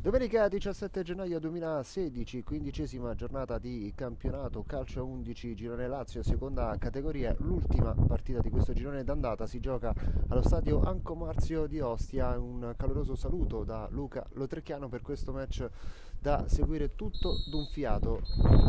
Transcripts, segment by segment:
Domenica 17 gennaio 2016, quindicesima giornata di campionato calcio 11 Girone Lazio, seconda categoria. L'ultima partita di questo girone d'andata si gioca allo stadio Anco Marzio di Ostia. Un caloroso saluto da Luca Lotrecchiano per questo match da seguire tutto d'un fiato.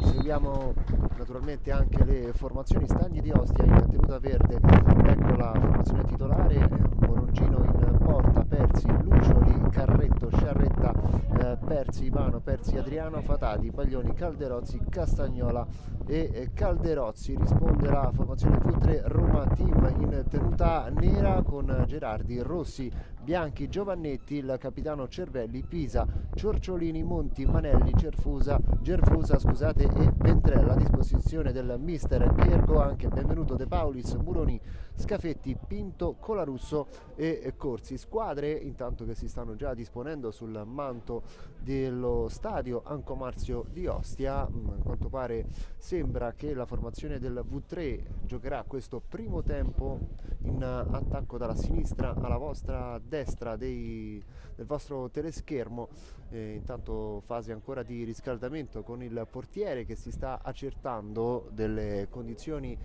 Seguiamo naturalmente anche le formazioni. Stagni di Ostia in tenuta verde, ecco la formazione titolare: Morongino in porta, Persi, Lucioli, Carretto, Sciarretta, Persi, Ivano, Persi, Adriano, Fatati, Paglioni, Calderozzi, Castagnola e Calderozzi. Risponde la formazione V3 Roma Team in tenuta nera con Gerardi, Rossi, Bianchi, Giovannetti, il capitano Cervelli, Pisa, Ciorciolini, Monti, Manelli, Gerfusa e Ventrella. A disposizione del mister Gergo anche Benvenuto, De Paulis, Muroni, Scafetti, Pinto, Colarusso e Corsi. Squadre intanto che si stanno già disponendo sul manto dello stadio Anco Marzio di Ostia. A quanto pare sembra che la formazione del V3 giocherà questo primo tempo in attacco dalla sinistra alla vostra destra del vostro teleschermo. Intanto fase ancora di riscaldamento con il portiere che si sta accertando delle condizioni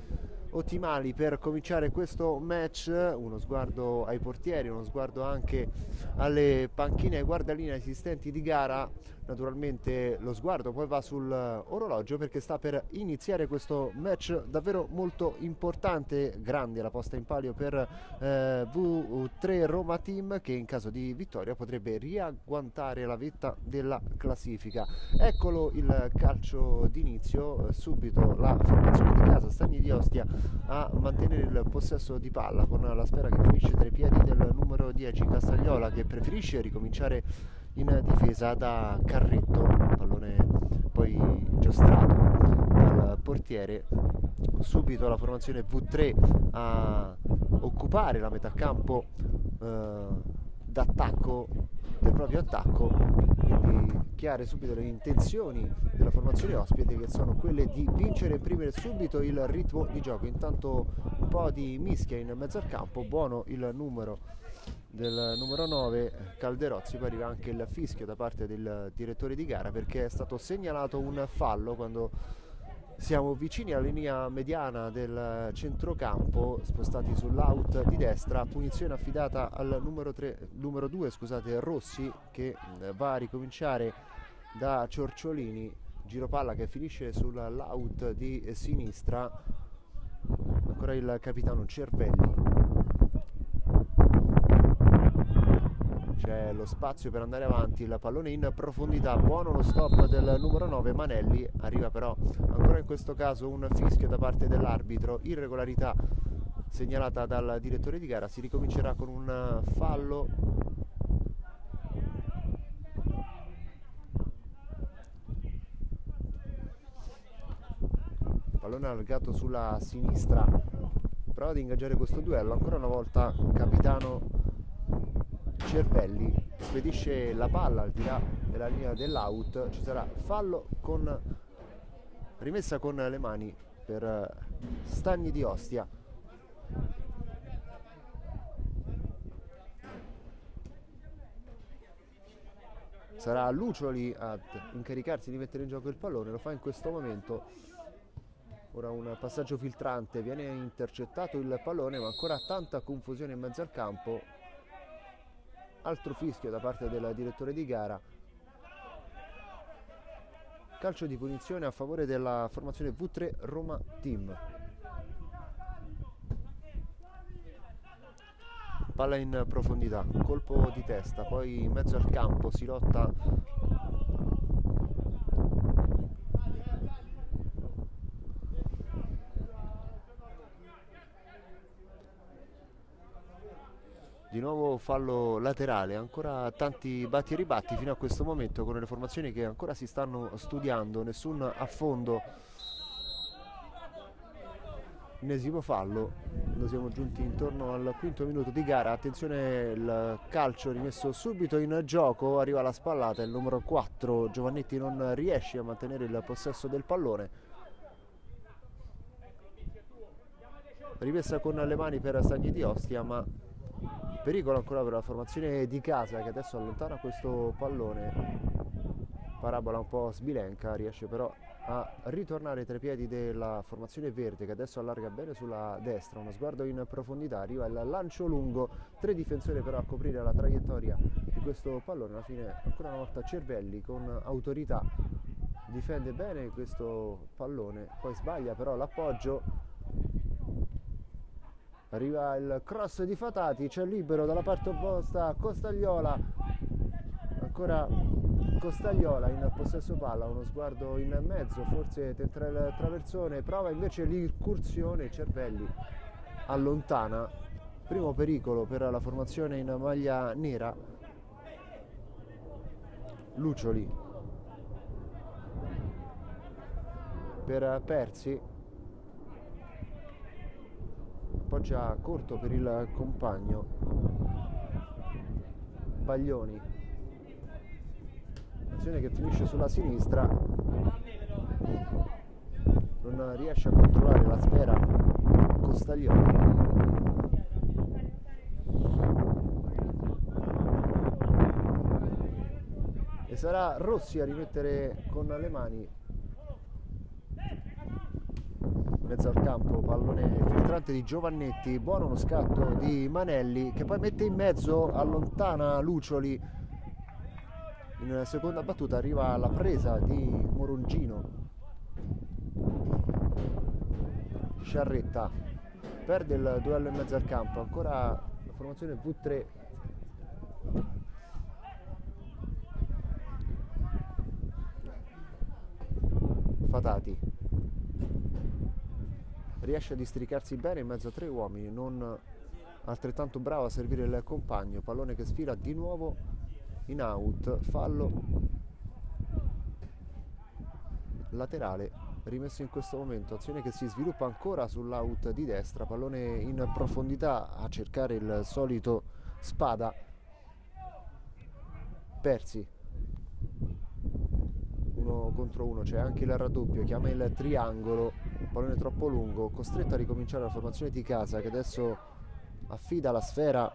ottimali per cominciare questo match. Uno sguardo ai portieri, uno sguardo anche alle panchine e guardaline esistenti di gara. Naturalmente lo sguardo poi va sull'orologio perché sta per iniziare questo match davvero molto importante. Grande la posta in palio per V3 Roma Team, che in caso di vittoria potrebbe riagguantare la vetta della classifica. Eccolo il calcio d'inizio, subito la formazione di casa, Stagni di Ostia a mantenere il possesso di palla con la sfera che finisce tra i piedi del numero 10 Castagnola, che preferisce ricominciare in difesa da Carretto. Pallone poi giostrato dal portiere. Subito la formazione V3 a occupare la metà campo d'attacco del proprio attacco, quindi chiare subito le intenzioni della formazione ospite, che sono quelle di vincere e imprimere subito il ritmo di gioco. Intanto un po' di mischia in mezzo al campo, buono il numero del numero 9 Calderozzi. Poi arriva anche il fischio da parte del direttore di gara perché è stato segnalato un fallo quando siamo vicini alla linea mediana del centrocampo, spostati sull'out di destra. Punizione affidata al numero 2 Rossi, che va a ricominciare da Ciorciolini. Giro palla che finisce sull'out di sinistra. Ancora il capitano Cervelli. C'è lo spazio per andare avanti, il pallone in profondità, buono lo stop del numero 9 Manelli. Arriva però ancora in questo caso un fischio da parte dell'arbitro, irregolarità segnalata dal direttore di gara. Si ricomincerà con un fallo. Pallone allargato sulla sinistra, prova ad ingaggiare questo duello ancora una volta capitano Cervelli, spedisce la palla al di là della linea dell'out. Ci sarà fallo con rimessa con le mani per Stagni di Ostia. Sarà Lucioli ad incaricarsi di mettere in gioco il pallone, lo fa in questo momento. Ora un passaggio filtrante, viene intercettato il pallone, ma ancora tanta confusione in mezzo al campo. Altro fischio da parte del direttore di gara. Calcio di punizione a favore della formazione V3 Roma Team. Palla in profondità, colpo di testa, poi in mezzo al campo si lotta di nuovo fallo laterale. Ancora tanti batti e ribatti fino a questo momento con le formazioni che ancora si stanno studiando, nessun affondo. Ennesimo fallo, noi siamo giunti intorno al quinto minuto di gara. Attenzione, il calcio rimesso subito in gioco, arriva la spallata, il numero 4 Giovannetti non riesce a mantenere il possesso del pallone. Rimessa con le mani per Stagni di Ostia, ma Pericolo ancora per la formazione di casa che adesso allontana questo pallone. Parabola un po' sbilenca, riesce però a ritornare tra i piedi della formazione verde che adesso allarga bene sulla destra, uno sguardo in profondità, arriva il lancio lungo, 3 difensori però a coprire la traiettoria di questo pallone. Alla fine ancora una volta Cervelli con autorità difende bene questo pallone, poi sbaglia però l'appoggio. Arriva il cross di Fatati, c'è libero dalla parte opposta Costagliola, ancora Costagliola in possesso palla, uno sguardo in mezzo, forse tenterà il traversone, prova invece l'incursione, Cervelli allontana, primo pericolo per la formazione in maglia nera. Lucioli per Persi, appoggia corto per il compagno, Baglioni, azione che finisce sulla sinistra, non riesce a controllare la sfera Costaglioni. E sarà Rossi a rimettere con le mani mezzo al campo, pallone filtrante di Giovannetti, buono lo scatto di Manelli che poi mette in mezzo, allontana Lucioli. In seconda battuta arriva la presa di Morongino, Sciarretta perde il duello in mezzo al campo, ancora la formazione V3. Fatati riesce a districarsi bene in mezzo a 3 uomini, non altrettanto bravo a servire il compagno, pallone che sfila di nuovo in out, fallo laterale rimesso in questo momento, azione che si sviluppa ancora sull'out di destra, pallone in profondità a cercare il solito Spada. Persi 1 contro 1, c'è anche il raddoppio, chiama il triangolo, pallone troppo lungo, costretto a ricominciare la formazione di casa che adesso affida la sfera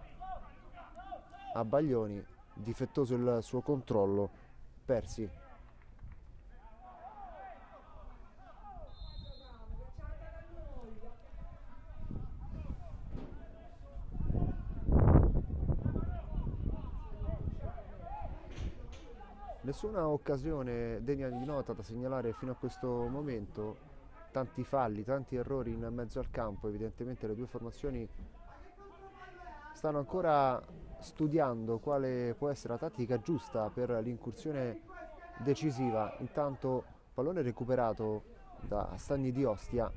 a Baglioni, difettoso il suo controllo. Persi nessuna occasione degna di nota da segnalare fino a questo momento, tanti falli, tanti errori in mezzo al campo, evidentemente le due formazioni stanno ancora studiando quale può essere la tattica giusta per l'incursione decisiva. Intanto pallone recuperato da Stagni di Ostia,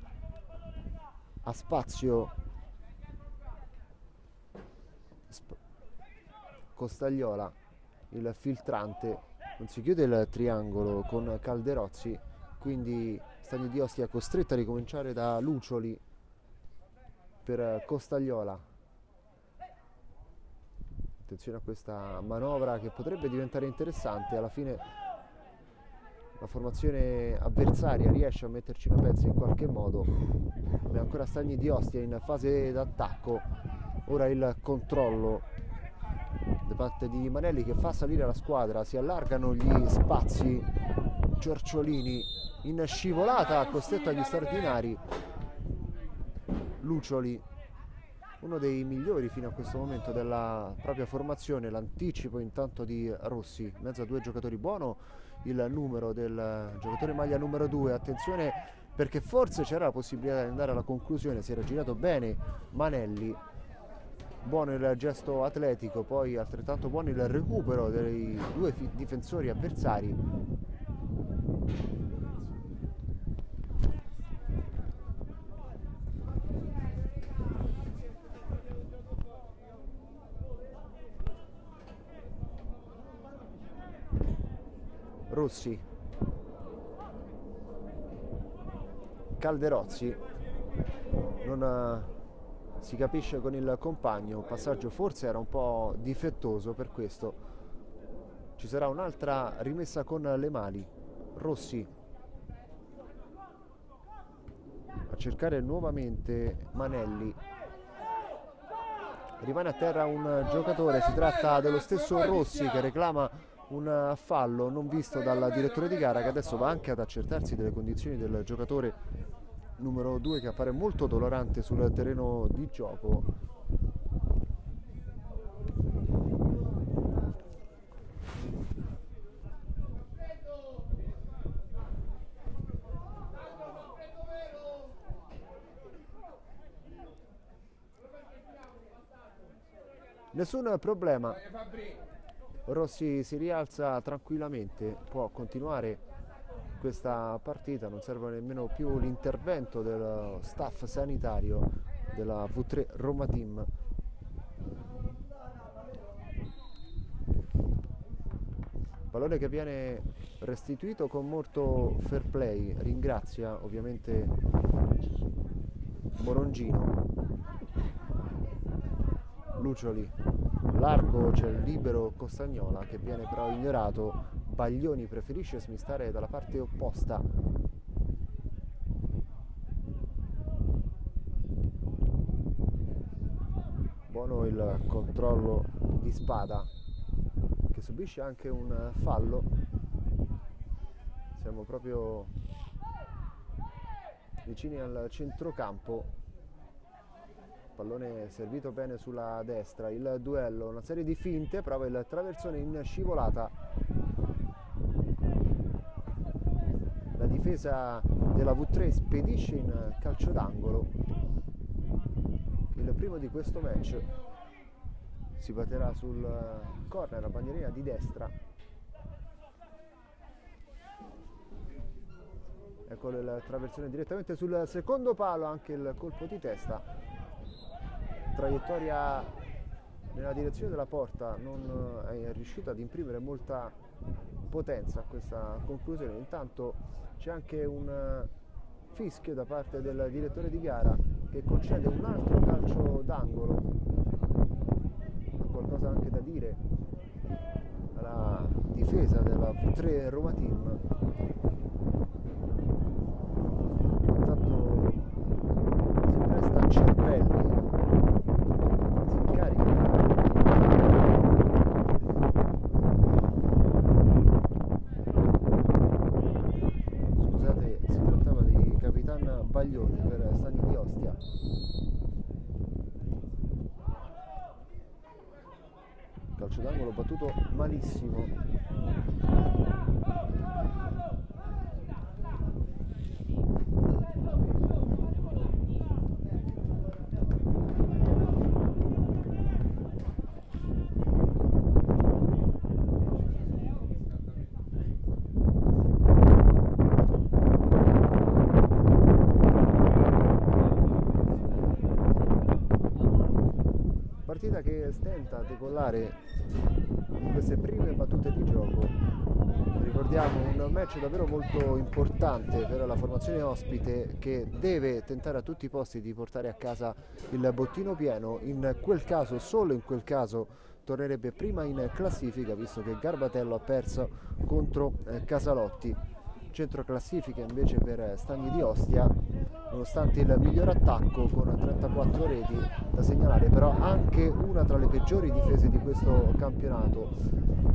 a spazio Costagliola, il filtrante, non si chiude il triangolo con Calderozzi, quindi Stagni di Ostia costretto a ricominciare da Lucioli per Costagliola. Attenzione a questa manovra che potrebbe diventare interessante, alla fine la formazione avversaria riesce a metterci una pezza in qualche modo. Abbiamo ancora Stagni di Ostia in fase d'attacco, ora il controllo da parte di Manelli che fa salire la squadra, si allargano gli spazi, Giorciolini in scivolata costretto agli straordinari, Lucioli uno dei migliori fino a questo momento della propria formazione, l'anticipo intanto di Rossi, in mezzo a 2 giocatori, buono il numero del giocatore maglia numero 2, attenzione perché forse c'era la possibilità di andare alla conclusione, si era girato bene Manelli, buono il gesto atletico, poi altrettanto buono il recupero dei 2 difensori avversari. Rossi, Calderozzi, non si capisce con il compagno, il passaggio forse era un po' difettoso, per questo ci sarà un'altra rimessa con le mani. Rossi a cercare nuovamente Manelli, rimane a terra un giocatore, si tratta dello stesso Rossi che reclama un fallo non visto dal direttore di gara, che adesso va anche ad accertarsi delle condizioni del giocatore numero 2, che appare molto dolorante sul terreno di gioco. Nessun problema, Rossi si rialza tranquillamente, può continuare questa partita, non serve nemmeno più l'intervento del staff sanitario della V3 Roma Team. Pallone che viene restituito con molto fair play, ringrazia ovviamente Morongino. Lucioli largo, c'è il libero Costagnola che viene però ignorato. Baglioni preferisce smistare dalla parte opposta. Buono il controllo di Spada, che subisce anche un fallo. Siamo proprio vicini al centrocampo. Pallone servito bene sulla destra, il duello, una serie di finte, prova il traversone in scivolata. La difesa della V3 spedisce in calcio d'angolo. Il primo di questo match si batterà sul corner a bandierina di destra. Eccolo il traversone direttamente sul secondo palo, anche il colpo di testa. Traiettoria nella direzione della porta, non è riuscito ad imprimere molta potenza a questa conclusione. Intanto c'è anche un fischio da parte del direttore di gara che concede un altro calcio d'angolo. Ha qualcosa anche da dire alla difesa della V3 Roma Team. Intanto si presta a Cervelli, scusate, si trattava di Capitan Baglioni per Stagni di Ostia. Calcio d'angolo battuto malissimo. Partita che stenta a decollare in queste prime battute di gioco. Ricordiamo un match davvero molto importante per la formazione ospite, che deve tentare a tutti i costi di portare a casa il bottino pieno. In quel caso, solo in quel caso, tornerebbe prima in classifica, visto che Garbatello ha perso contro Casalotti. Centro classifica invece per Stagni di Ostia, nonostante il miglior attacco con 34 reti da segnalare, però anche una tra le peggiori difese di questo campionato.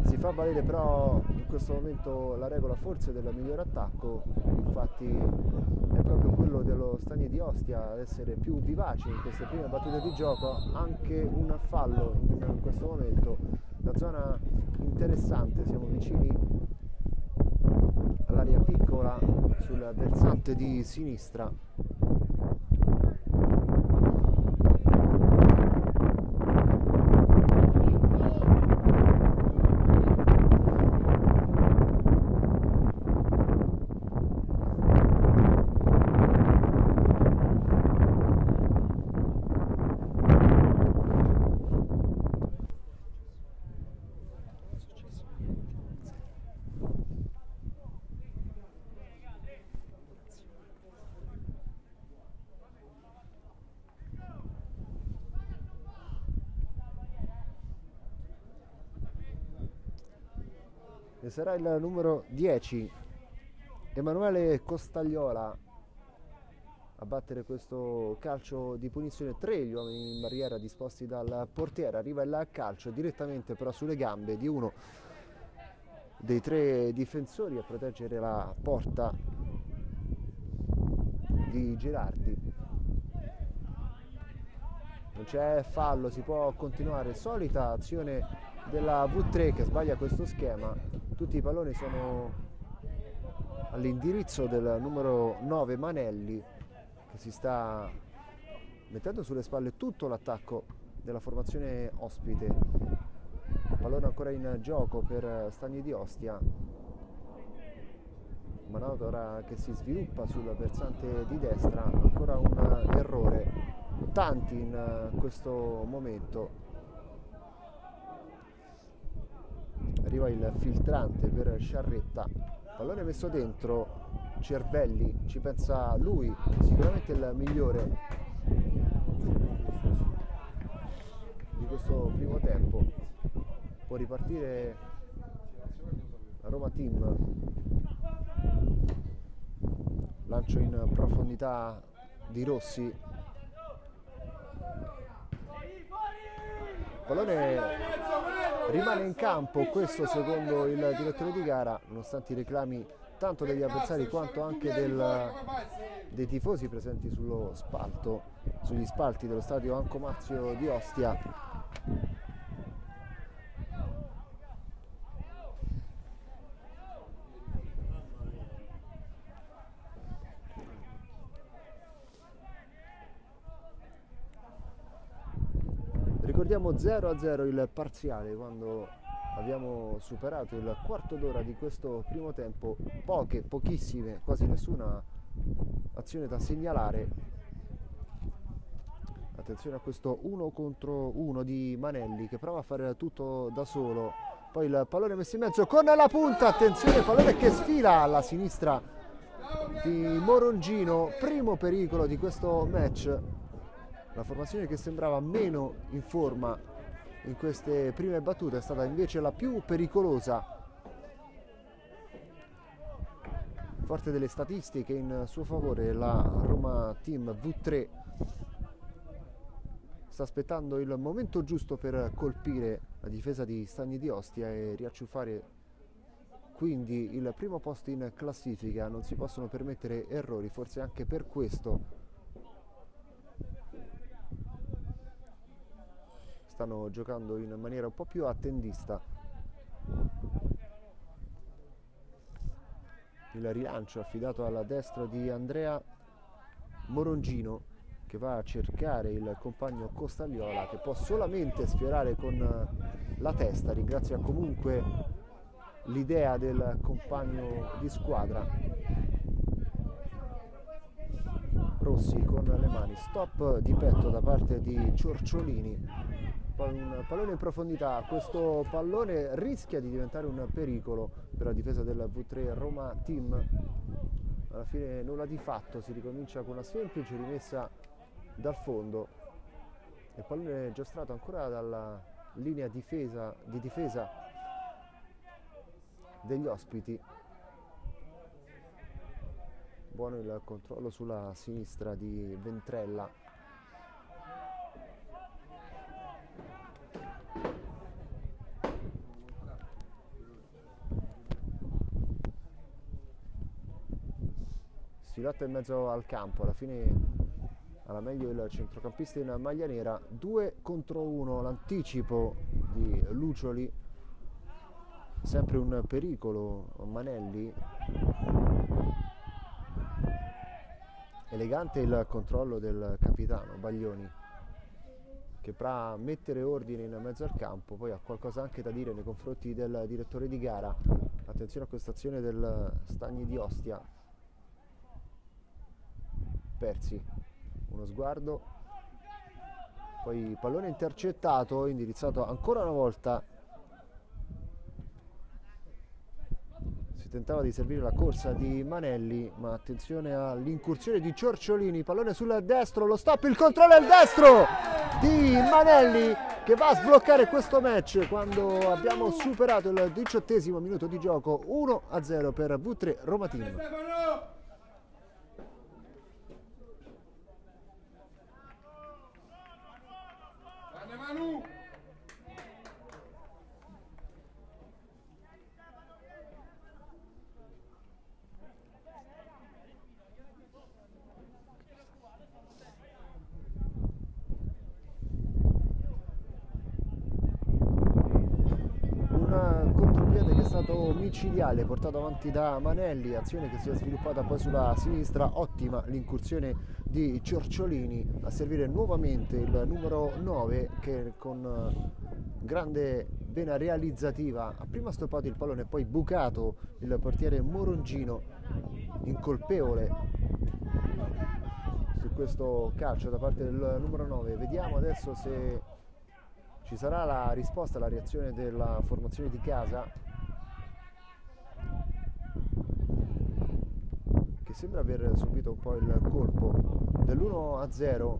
Si fa valere però in questo momento la regola forse del miglior attacco, infatti è proprio quello dello Stagni di Ostia ad essere più vivace in queste prime battute di gioco. Anche un fallo in questo momento, da zona interessante, siamo vicini all'area piccola sul versante di sinistra. E sarà il numero 10, Emanuele Costagliola, a battere questo calcio di punizione. 3 gli uomini in barriera disposti dal portiere, arriva il calcio direttamente però sulle gambe di uno dei 3 difensori a proteggere la porta di Girardi. Non c'è fallo, si può continuare, solita azione della V3 che sbaglia questo schema. Tutti i palloni sono all'indirizzo del numero 9 Manelli, che si sta mettendo sulle spalle tutto l'attacco della formazione ospite. Pallone ancora in gioco per Stagni di Ostia, manovra che si sviluppa sul versante di destra, ancora un errore, tanti in questo momento. Arriva il filtrante per Sciarretta, pallone messo dentro, Cervelli, ci pensa lui, sicuramente il migliore di questo primo tempo. Può ripartire la Roma Team, lancio in profondità di Rossi, pallone rimane in campo, questo secondo il direttore di gara, nonostante i reclami tanto degli avversari quanto anche dei tifosi presenti sugli spalti dello stadio Anco Marzio di Ostia. Ricordiamo 0-0 il parziale quando abbiamo superato il quarto d'ora di questo primo tempo, pochissime, quasi nessuna azione da segnalare. Attenzione a questo 1 contro 1 di Manelli che prova a fare tutto da solo, poi il pallone messo in mezzo con la punta, attenzione, pallone che sfila alla sinistra di Morongino, primo pericolo di questo match. La formazione che sembrava meno in forma in queste prime battute è stata invece la più pericolosa. Forte delle statistiche in suo favore la Roma Team V3 sta aspettando il momento giusto per colpire la difesa di Stagni di Ostia e riacciuffare quindi il primo posto in classifica. Non si possono permettere errori, forse anche per questo stanno giocando in maniera un po' più attendista. Il rilancio affidato alla destra di Andrea Morongino che va a cercare il compagno Costagliola, che può solamente sfiorare con la testa. Ringrazia comunque l'idea del compagno di squadra. Rossi con le mani, stop di petto da parte di Ciorciolini. Poi un pallone in profondità, questo pallone rischia di diventare un pericolo per la difesa del V3 Roma Team. Alla fine nulla di fatto, si ricomincia con una semplice rimessa dal fondo. Il pallone è giostrato ancora dalla linea di difesa degli ospiti. Buono il controllo sulla sinistra di Ventrella. Si lotta in mezzo al campo, alla fine alla meglio il centrocampista in maglia nera. 2 contro 1, l'anticipo di Lucioli, sempre un pericolo Manelli. Elegante il controllo del capitano Baglioni, che potrà mettere ordine in mezzo al campo, poi ha qualcosa anche da dire nei confronti del direttore di gara. Attenzione a questa azione del Stagni di Ostia. Persi, uno sguardo, poi pallone intercettato, indirizzato ancora una volta. Si tentava di servire la corsa di Manelli, ma attenzione all'incursione di Ciorciolini, pallone sul destro, lo stop, il controllo al destro di Manelli che va a sbloccare questo match quando abbiamo superato il 18° minuto di gioco. 1-0 per V3 Roma Team. un contropiede che è stato micidiale, portato avanti da Manelli, azione che si è sviluppata poi sulla sinistra. Ottima l'incursione di Ciorciolini a servire nuovamente il numero 9 che con grande vena realizzativa ha prima stoppato il pallone e poi bucato il portiere Morongino, incolpevole su questo calcio da parte del numero 9. Vediamo adesso se ci sarà la risposta alla reazione della formazione di casa, che sembra aver subito un po' il colpo dell'1-0.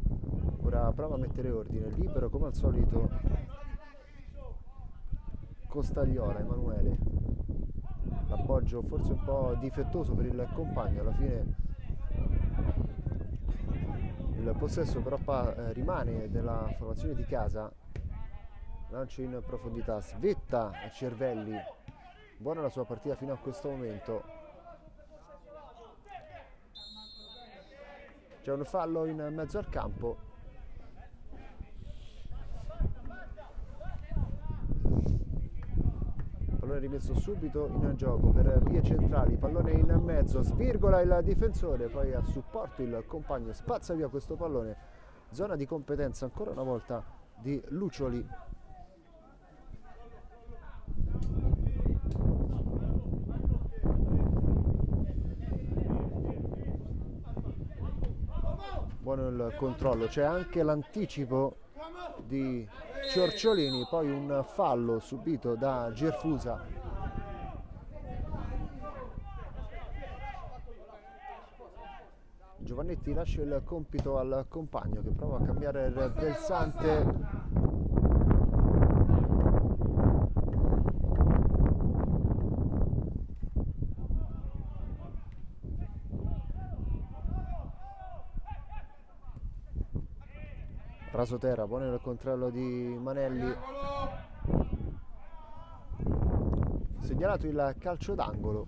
Ora prova a mettere ordine, libero come al solito Costagliola, Emanuele. L'appoggio forse un po' difettoso per il compagno, alla fine il possesso però rimane della formazione di casa. Lancio in profondità, svetta a Cervelli, buona la sua partita fino a questo momento. C'è un fallo in mezzo al campo. Pallone rimesso subito in gioco per vie centrali, pallone in mezzo, svirgola il difensore, poi a supporto il compagno spazza via questo pallone. Zona di competenza ancora una volta di Lucioli. Buono il controllo, c'è anche l'anticipo di Ciorciolini, poi un fallo subito da Gerfusa. Giovannetti lascia il compito al compagno che prova a cambiare il versante. Rasotera, buono il controllo di Manelli. Segnalato il calcio d'angolo.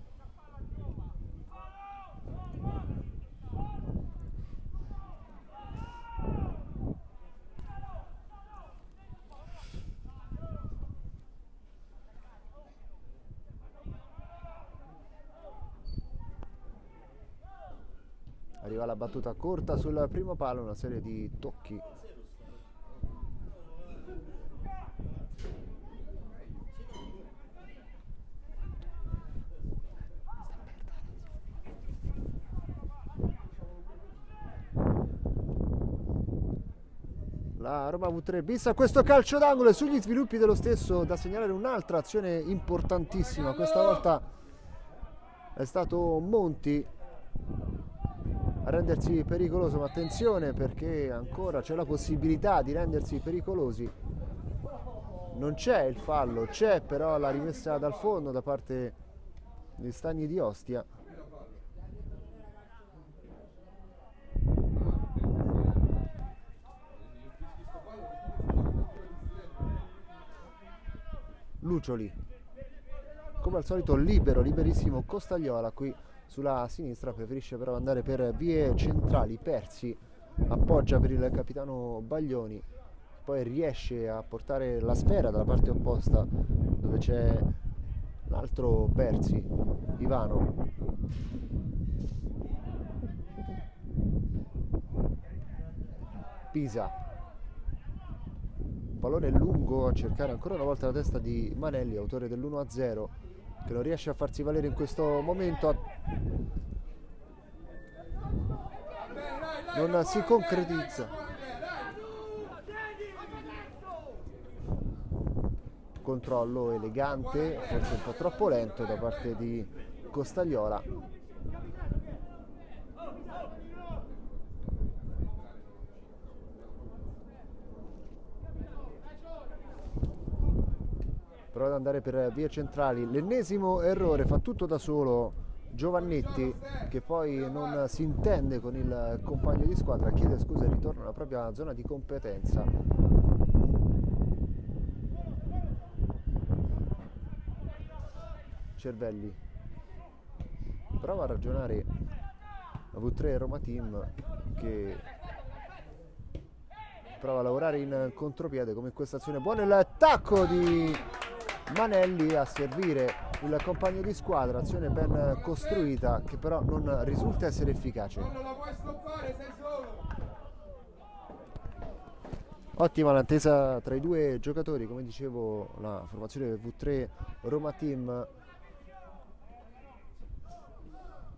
Arriva la battuta corta sul primo palo, una serie di tocchi. La Roma V3 bis a questo calcio d'angolo e sugli sviluppi dello stesso da segnalare un'altra azione importantissima. Questa volta è stato Monti a rendersi pericoloso, ma attenzione perché ancora c'è la possibilità di rendersi pericolosi. Non c'è il fallo, c'è però la rimessa dal fondo da parte degli Stagni di Ostia. Lucioli, come al solito liberissimo Costagliola qui sulla sinistra, preferisce però andare per vie centrali. Persi appoggia per il capitano Baglioni, poi riesce a portare la sfera dalla parte opposta dove c'è l'altro Persi, Ivano. Pisa, pallone lungo a cercare ancora una volta la testa di Manelli, autore dell'1-0, che non riesce a farsi valere in questo momento. Non si concretizza. Controllo elegante, forse un po' troppo lento da parte di Costagliola. Prova ad andare per vie centrali, l'ennesimo errore, fa tutto da solo Giovannetti, che poi non si intende con il compagno di squadra, chiede scusa e ritorna alla propria zona di competenza. Cervelli prova a ragionare la V3 Roma Team, che prova a lavorare in contropiede come in questa azione. Buono il tacco di Manelli a servire il compagno di squadra, azione ben costruita che però non risulta essere efficace. Non la puoi stoppare, sei solo. Ottima l'intesa tra i due giocatori, come dicevo la formazione V3 Roma Team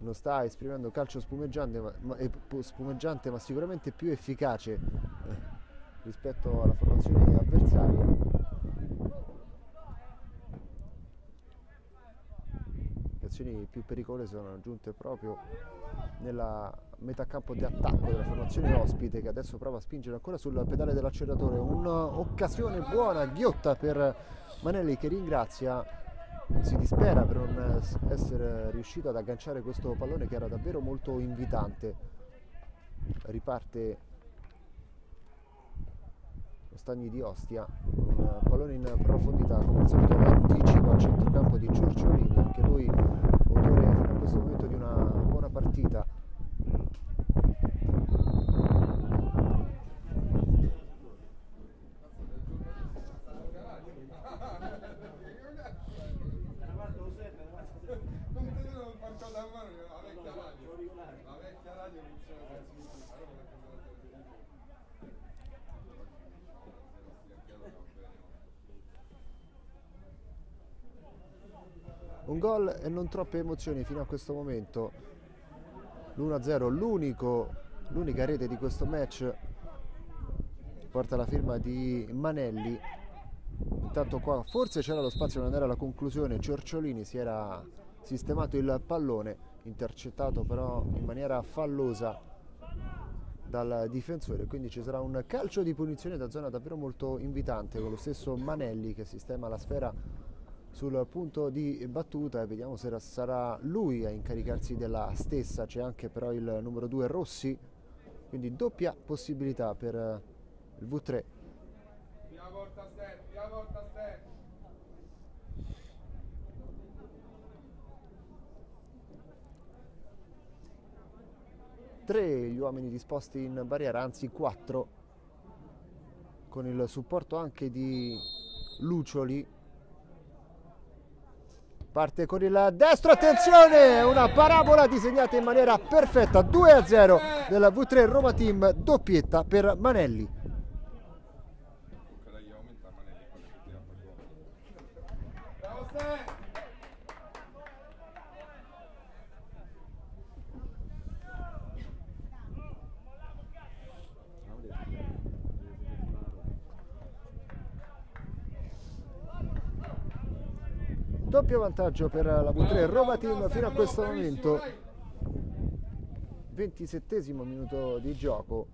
non sta esprimendo calcio spumeggiante ma sicuramente più efficace rispetto alla formazione avversaria. Le azioni più pericolose sono giunte proprio nella metà campo di attacco della formazione ospite, che adesso prova a spingere ancora sul pedale dell'acceleratore. Un'occasione buona, ghiotta per Manelli, che ringrazia, si dispera per non essere riuscito ad agganciare questo pallone che era davvero molto invitante. Riparte lo Stagni di Ostia, un pallone in profondità, come al solito anticipa al centrocampo di Ciurciolini, anche lui autore fino a questo momento di una buona partita. Un gol e non troppe emozioni fino a questo momento. L'1-0, l'unica rete di questo match, porta la firma di Manelli. Intanto qua forse c'era lo spazio, non era la conclusione. Ciorciolini si era sistemato il pallone, intercettato però in maniera fallosa dal difensore, quindi ci sarà un calcio di punizione da zona davvero molto invitante, con lo stesso Manelli che sistema la sfera sul punto di battuta, e vediamo se sarà lui a incaricarsi della stessa. C'è anche però il numero 2 Rossi, quindi doppia possibilità per il V3. Via porta Stan, via porta Stan. Tre gli uomini disposti in barriera, anzi 4, con il supporto anche di Lucioli. Parte con il destro, attenzione, una parabola disegnata in maniera perfetta, 2-0 del V3 Roma Team, doppietta per Manelli. Bravo Stan. Doppio vantaggio per la V3 Roma Team fino a questo momento. 27esimo minuto di gioco.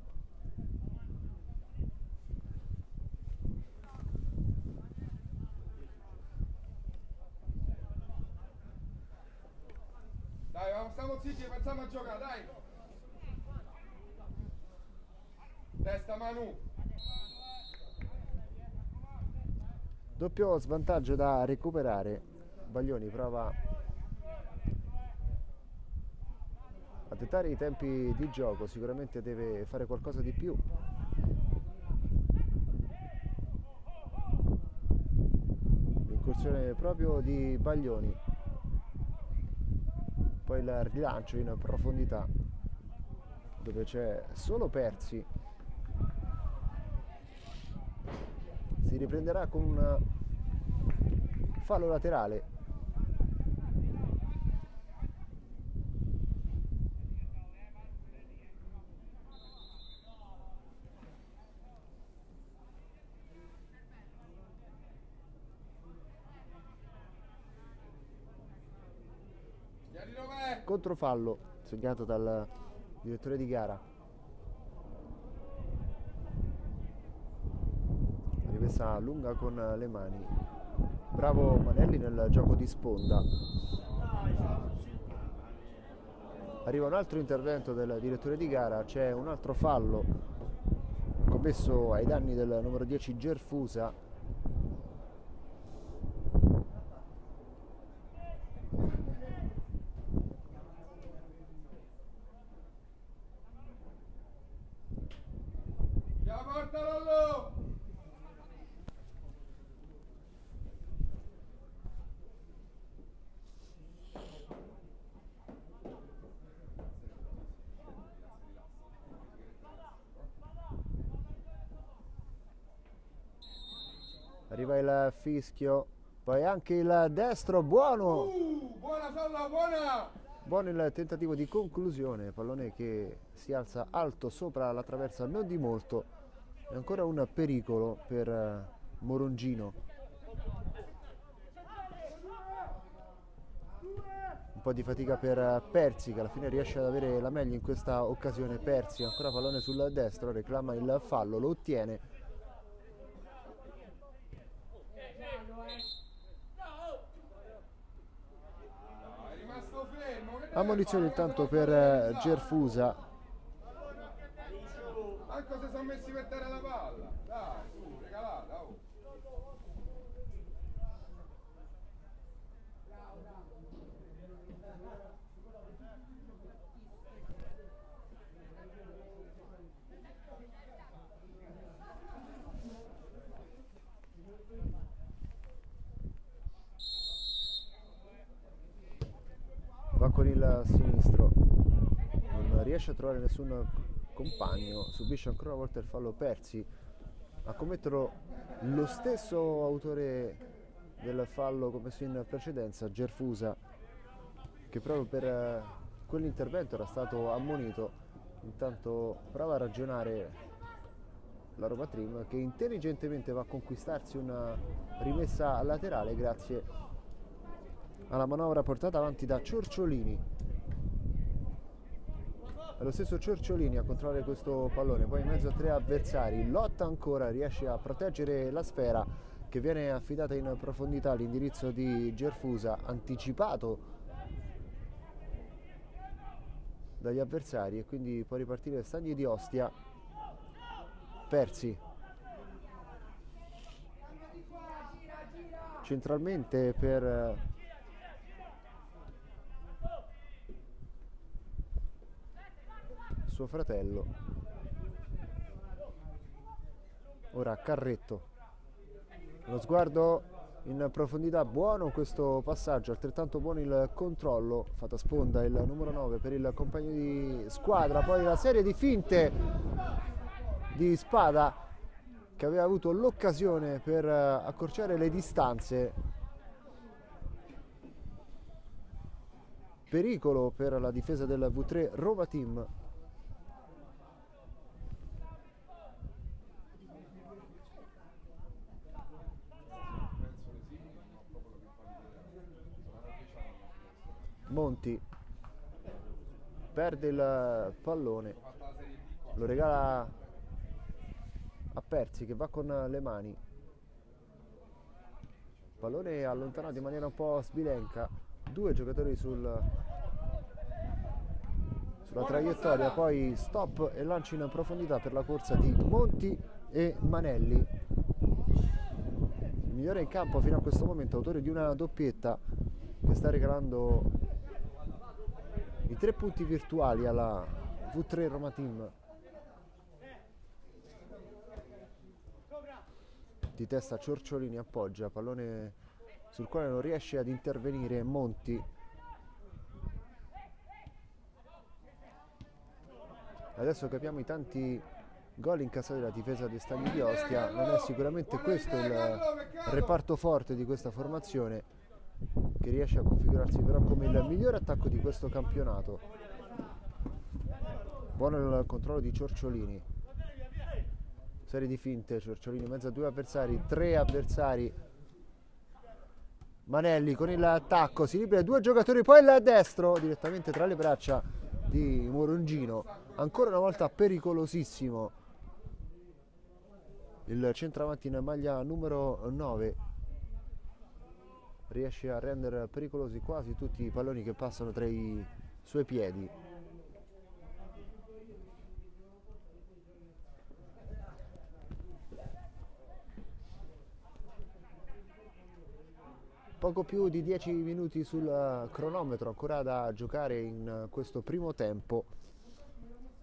Dai, stiamo zitti e pensiamo a giocare, dai. Testa Manu. Doppio svantaggio da recuperare. Baglioni prova a dettare i tempi di gioco, sicuramente deve fare qualcosa di più. L'incursione proprio di Baglioni, poi il rilancio in profondità dove c'è solo Persi. Si riprenderà con un fallo laterale. Controfallo segnato dal direttore di gara. Rimessa lunga con le mani. Bravo Manelli nel gioco di sponda. Arriva un altro intervento del direttore di gara, c'è un altro fallo commesso ai danni del numero 10 Gerfusa. arriva il fischio, poi anche il destro, buono! Buona Solla, buona! Buono il tentativo di conclusione, pallone che si alza alto sopra la traversa, non di molto, è ancora un pericolo per Morongino. Un po' di fatica per Persi che alla fine riesce ad avere la meglio in questa occasione. Persi, ancora pallone sul destro, reclama il fallo, lo ottiene. È rimasto fermo. Ammonizione intanto per Gerfusa. Anche se sono messi per terra la palla. Dai, su, regalata, oh. Va con il sinistro, non riesce a trovare nessun compagno, subisce ancora una volta il fallo. Persi a commetterlo lo stesso autore del fallo commesso in precedenza, Gerfusa, che proprio per quell'intervento era stato ammonito. Intanto prova a ragionare la Roma Trim, che intelligentemente va a conquistarsi una rimessa laterale grazie alla manovra portata avanti da Ciorciolini. È lo stesso Ciorciolini a controllare questo pallone, poi in mezzo a tre avversari, lotta ancora, riesce a proteggere la sfera che viene affidata in profondità all'indirizzo di Gerfusa, anticipato dagli avversari, e quindi può ripartire Stagni di Ostia. Persi centralmente per suo fratello. Ora Carretto, uno sguardo in profondità, buono questo passaggio, altrettanto buono il controllo, fatta sponda il numero 9 per il compagno di squadra. Poi la serie di finte di Spada, che aveva avuto l'occasione per accorciare le distanze. Pericolo per la difesa del V3 Roma Team. Monti perde il pallone, lo regala a Persi che va con le mani, pallone allontanato in maniera un po' sbilenca, due giocatori sulla traiettoria, poi stop e lancio in profondità per la corsa di Monti e Manelli. Il migliore in campo fino a questo momento, autore di una doppietta che sta regalando i 3 punti virtuali alla V3 Roma Team. Di testa Ciorciolini appoggia, pallone sul quale non riesce ad intervenire Monti. Adesso capiamo i tanti gol incassati dalla difesa dei Stagni di Ostia, non è sicuramente questo il reparto forte di questa formazione, che riesce a configurarsi però come il migliore attacco di questo campionato. Buono il controllo di Ciorciolini, serie di finte, Ciorciolini in mezzo a due avversari, tre avversari. Manelli con il tacco, si libera due giocatori, poi il destro direttamente tra le braccia di Morongino, ancora una volta pericolosissimo il centravanti in maglia numero 9. Riesce a rendere pericolosi quasi tutti i palloni che passano tra i suoi piedi. Poco più di 10 minuti sul cronometro ancora da giocare in questo primo tempo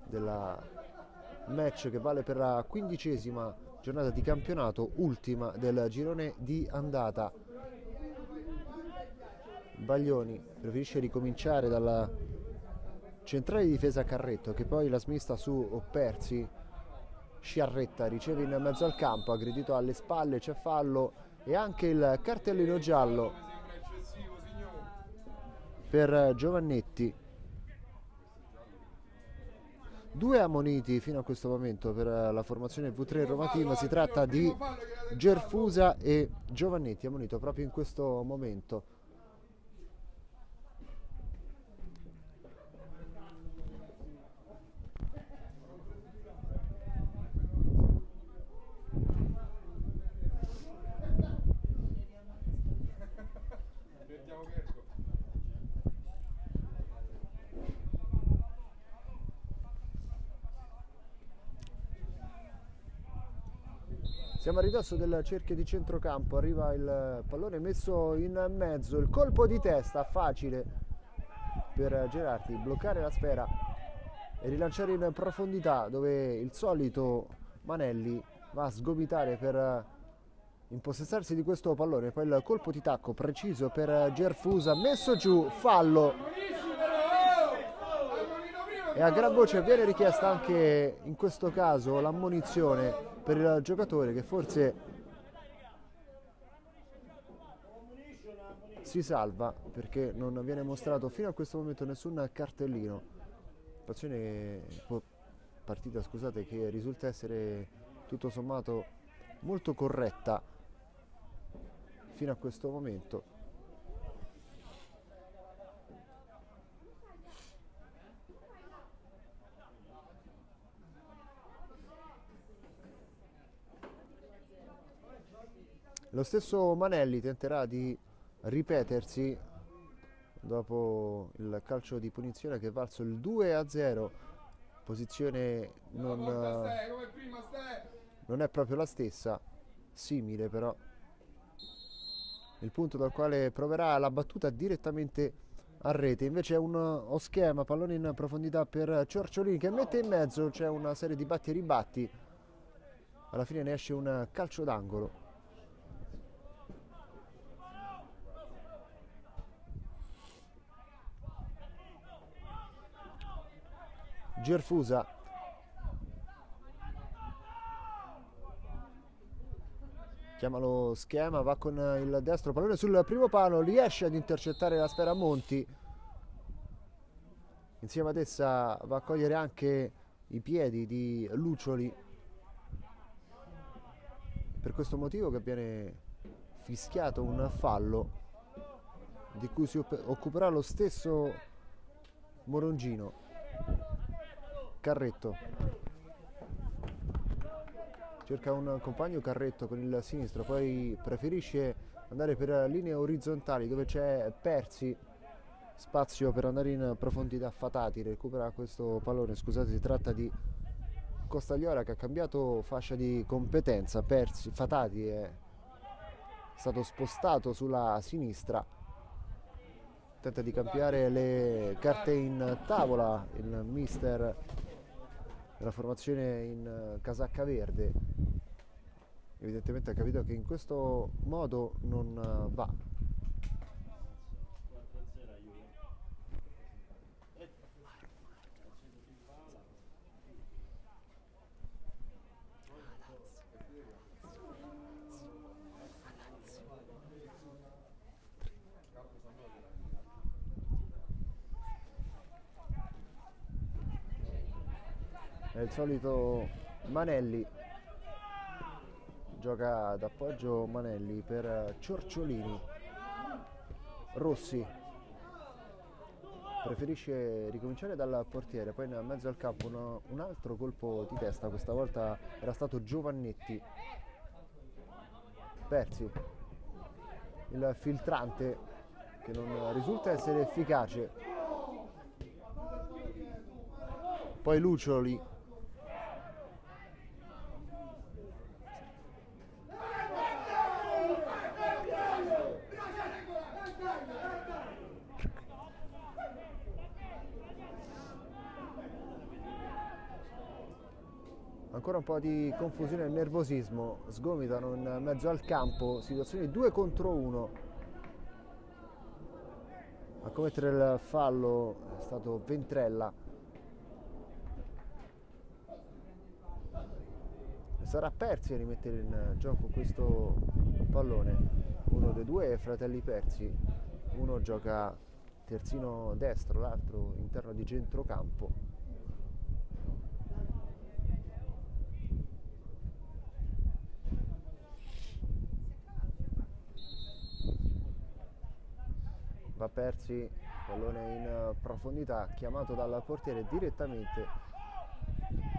della match che vale per la 15ª giornata di campionato, ultima del girone di andata. Baglioni preferisce ricominciare dalla centrale di difesa Carretto, che poi la smista su Persi, Sciarretta riceve in mezzo al campo, aggredito alle spalle, c'è fallo e anche il cartellino giallo per Giovannetti. 2 ammoniti fino a questo momento per la formazione V3 Roma Team. Si tratta di Gerfusa e Giovannetti, ammonito proprio in questo momento. Siamo a ridosso del cerchio di centrocampo, arriva il pallone messo in mezzo, il colpo di testa facile per Gerardi, bloccare la sfera e rilanciare in profondità dove il solito Manelli va a sgomitare per impossessarsi di questo pallone. Poi il colpo di tacco preciso per Gerfusa, messo giù, fallo. E a gran voce viene richiesta anche in questo caso l'ammonizione per il giocatore che forse si salva perché non viene mostrato fino a questo momento nessun cartellino. Partita, scusate, che risulta essere tutto sommato molto corretta fino a questo momento. Lo stesso Manelli tenterà di ripetersi dopo il calcio di punizione che è valso il 2-0. Posizione non è proprio la stessa, simile però. Il punto dal quale proverà la battuta direttamente a rete. Invece è uno schema, pallone in profondità per Ciorciolini che mette in mezzo, c'è una serie di batti e ribatti. Alla fine ne esce un calcio d'angolo. Gerfusa chiama lo schema, va con il destro, pallone sul primo palo, riesce ad intercettare la sfera Monti. Insieme ad essa va a cogliere anche i piedi di Lucioli. Per questo motivo che viene fischiato un fallo di cui si occuperà lo stesso Morongino. Carretto cerca un compagno, Carretto con il sinistro, poi preferisce andare per linee orizzontali dove c'è Persi, spazio per andare in profondità. Fatati recupera questo pallone, scusate, si tratta di Costagliora che ha cambiato fascia di competenza. Fatati è stato spostato sulla sinistra, tenta di cambiare le carte in tavola il mister della formazione in casacca verde. Evidentemente ha capito che in questo modo non va. È il solito Manelli, gioca d'appoggio Manelli per Ciorciolini. Rossi preferisce ricominciare dal portiere, poi in mezzo al campo un altro colpo di testa, questa volta era stato Giovannetti. Persi, il filtrante che non risulta essere efficace. Poi Lucioli ancora un po' di confusione e nervosismo, sgomitano in mezzo al campo, situazione 2 contro 1. A commettere il fallo è stato Ventrella. Sarà Persi a rimettere in gioco questo pallone, uno dei due fratelli Persi, uno gioca terzino destro, l'altro interno di centrocampo. Va Persi, pallone in profondità, chiamato dal portiere direttamente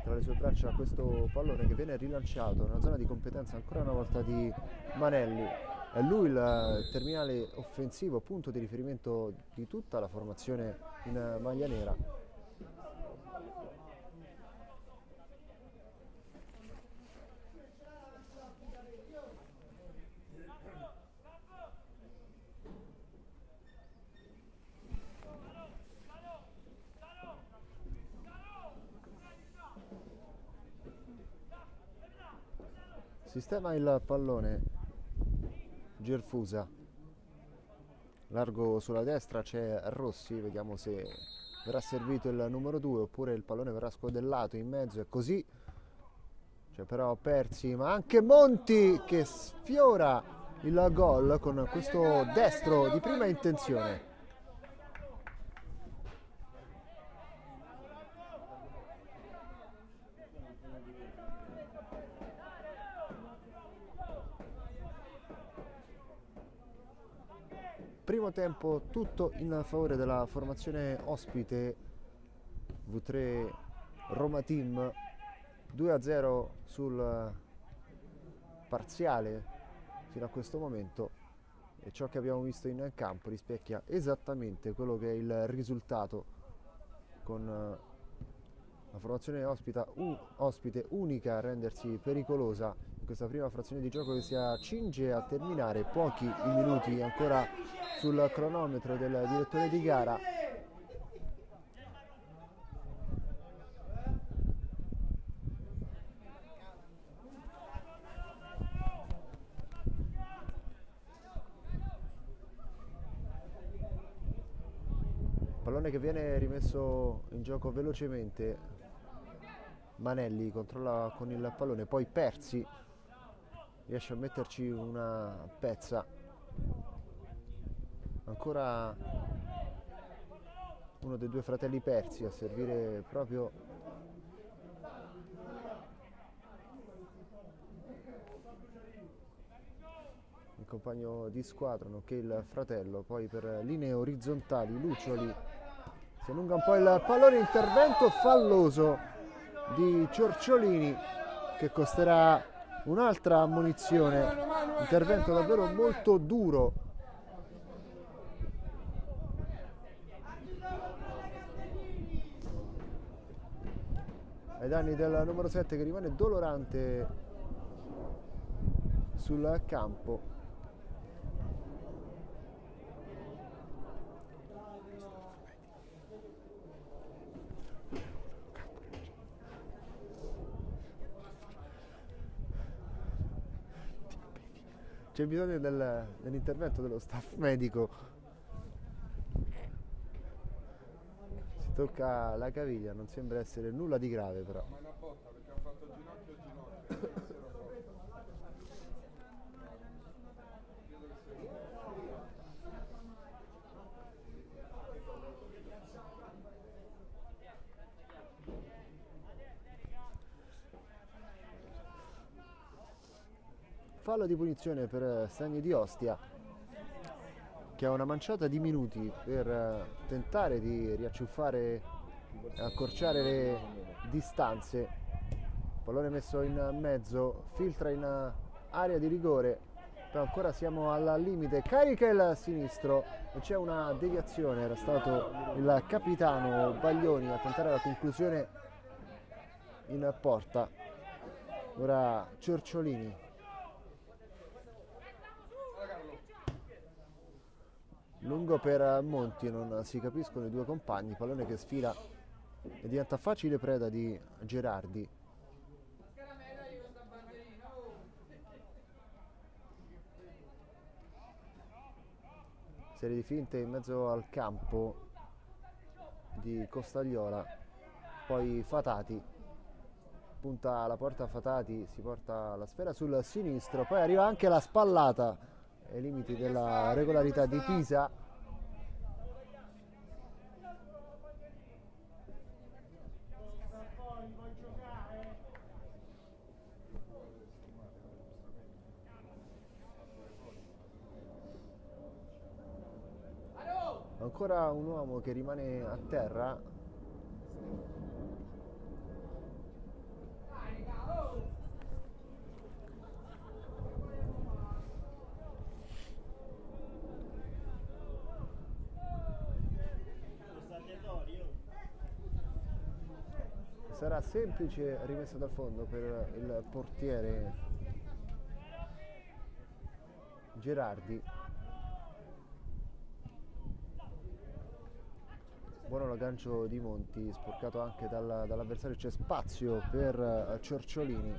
tra le sue braccia a questo pallone che viene rilanciato nella zona di competenza ancora una volta di Manelli. È lui il terminale offensivo, punto di riferimento di tutta la formazione in maglia nera. Sistema il pallone Gerfusa, largo sulla destra c'è Rossi, vediamo se verrà servito il numero 2 oppure il pallone verrà scodellato in mezzo, e così c'è però Persi ma anche Monti che sfiora il gol con questo destro di prima intenzione. Primo tempo tutto in favore della formazione ospite V3 Roma Team, 2-0 sul parziale fino a questo momento, e ciò che abbiamo visto in campo rispecchia esattamente quello che è il risultato, con la formazione ospite unica a rendersi pericolosa in questa prima frazione di gioco che si accinge a terminare, pochi i minuti ancora sul cronometro del direttore di gara. Pallone che viene rimesso in gioco velocemente, Manelli controlla con il pallone, poi Persi riesce a metterci una pezza, ancora uno dei due fratelli Persi a servire proprio il compagno di squadra nonché il fratello. Poi per linee orizzontali Luccioli si allunga un po' il pallone, intervento falloso di Ciorciolini che costerà un'altra ammonizione, intervento davvero molto duro. Ai danni del numero 7 che rimane dolorante sul campo. C'è bisogno dell'intervento dello staff medico. Si tocca la caviglia, non sembra essere nulla di grave però. Ma è una botta perché ha fatto ginocchio e ginocchio. Fallo di punizione per Stagni di Ostia, che ha una manciata di minuti per tentare di riacciuffare e accorciare le distanze. Pallone messo in mezzo, filtra in area di rigore, però ancora siamo al limite, carica il sinistro e c'è una deviazione. Era stato il capitano Baglioni a tentare la conclusione in porta. Ora Ciorciolini. Lungo per Monti, non si capiscono i due compagni, pallone che sfila e diventa facile preda di Gerardi. Serie di finte in mezzo al campo di Costagliola, poi Fatati punta la porta Fatati, si porta la sfera sul sinistro, poi arriva anche la spallata ai limiti della regolarità di Pisa. Ancora un uomo che rimane a terra. Sarà semplice rimessa dal fondo per il portiere Gerardi. Buono l'aggancio di Monti, sporcato anche dall'avversario. C'è spazio per Ciorciolini,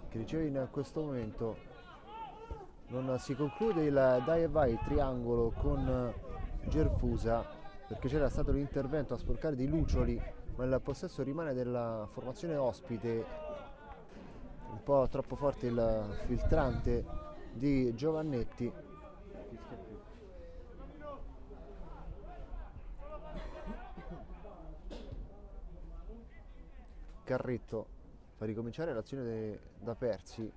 che riceve in questo momento. Non si conclude il dai e vai triangolo con Gerfusa, perché c'era stato l'intervento a sporcare di Lucioli, ma il possesso rimane della formazione ospite. Un po' troppo forte il filtrante di Giovannetti. Carretto fa ricominciare l'azione da Persi,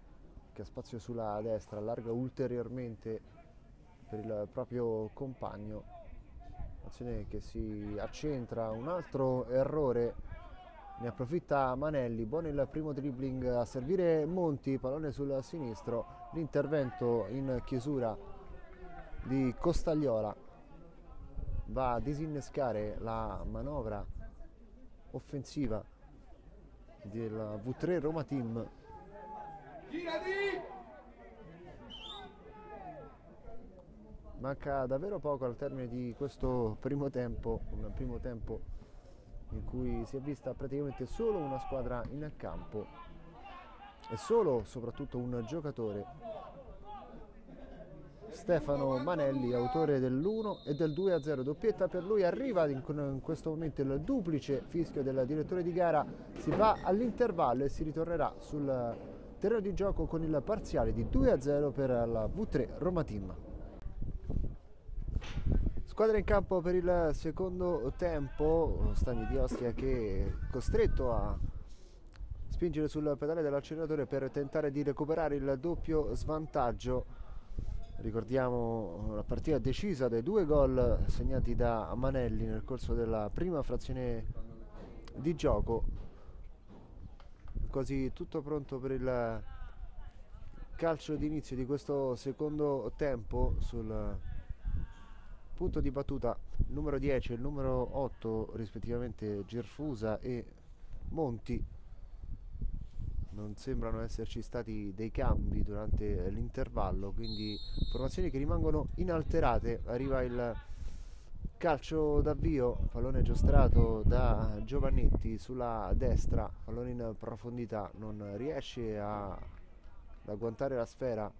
che ha spazio sulla destra, allarga ulteriormente per il proprio compagno. Azione che si accentra, un altro errore, ne approfitta Manelli. Buono il primo dribbling a servire Monti, pallone sul sinistro, l'intervento in chiusura di Costagliola va a disinnescare la manovra offensiva del V3 Roma Team. Manca davvero poco al termine di questo primo tempo, un primo tempo in cui si è vista praticamente solo una squadra in campo e soprattutto un giocatore, Stefano Manelli, autore dell'1 e del 2-0, doppietta per lui. Arriva in questo momento il duplice fischio del direttore di gara, si va all'intervallo e si ritornerà sul terreno di gioco con il parziale di 2-0 per la V3 Roma Team. Squadra in campo per il secondo tempo, Stagni di Ostia che è costretto a spingere sul pedale dell'acceleratore per tentare di recuperare il doppio svantaggio. Ricordiamo la partita decisa dai 2 gol segnati da Manelli nel corso della prima frazione di gioco. Quasi tutto pronto per il calcio d'inizio di questo secondo tempo. Sul punto di battuta il numero 10 e il numero 8, rispettivamente Gerfusa e Monti. Non sembrano esserci stati dei cambi durante l'intervallo, quindi formazioni che rimangono inalterate. Arriva il calcio d'avvio, pallone giostrato da Giovannetti sulla destra, pallone in profondità, non riesce ad agguantare la sfera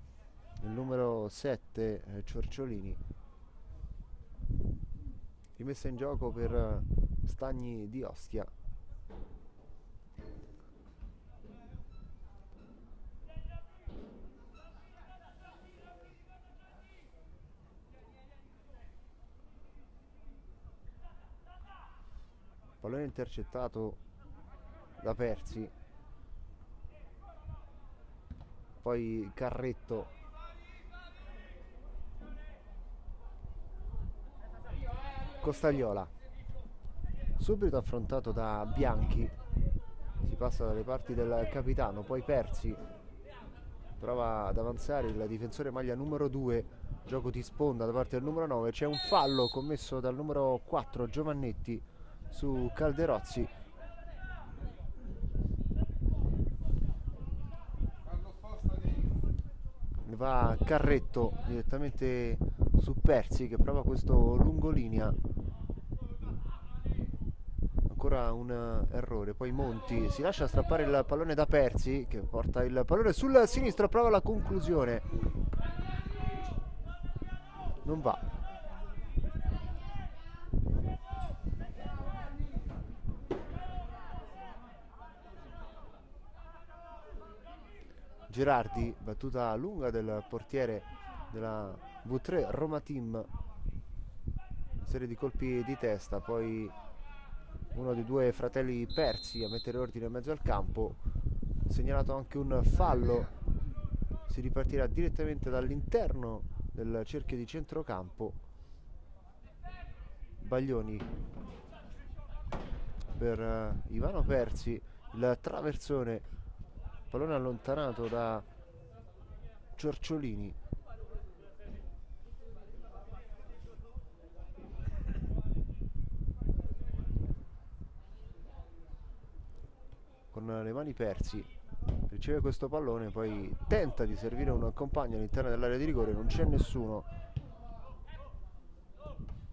il numero 7 Ciorciolini. Rimessa in gioco per Stagni di Ostia. Pallone intercettato da Persi, poi Carretto, Costagliola, subito affrontato da Bianchi, si passa dalle parti del capitano, poi Persi prova ad avanzare il difensore maglia numero 2, gioco di sponda da parte del numero 9, c'è un fallo commesso dal numero 4 Giovannetti su Calderozzi. Va Carretto direttamente su Persi che prova questo lungolinea, ancora un errore, poi Monti si lascia strappare il pallone da Persi che porta il pallone sul sinistro, prova la conclusione, non va. Gerardi, battuta lunga del portiere della V3 Roma Team, una serie di colpi di testa, poi uno dei due fratelli persi a mettere ordine in mezzo al campo, segnalato anche un fallo, si ripartirà direttamente dall'interno del cerchio di centrocampo. Baglioni per Ivano Persi, il traversone, pallone allontanato da Ciorciolini. Con le mani Persi riceve questo pallone, poi tenta di servire un compagno all'interno dell'area di rigore, non c'è nessuno.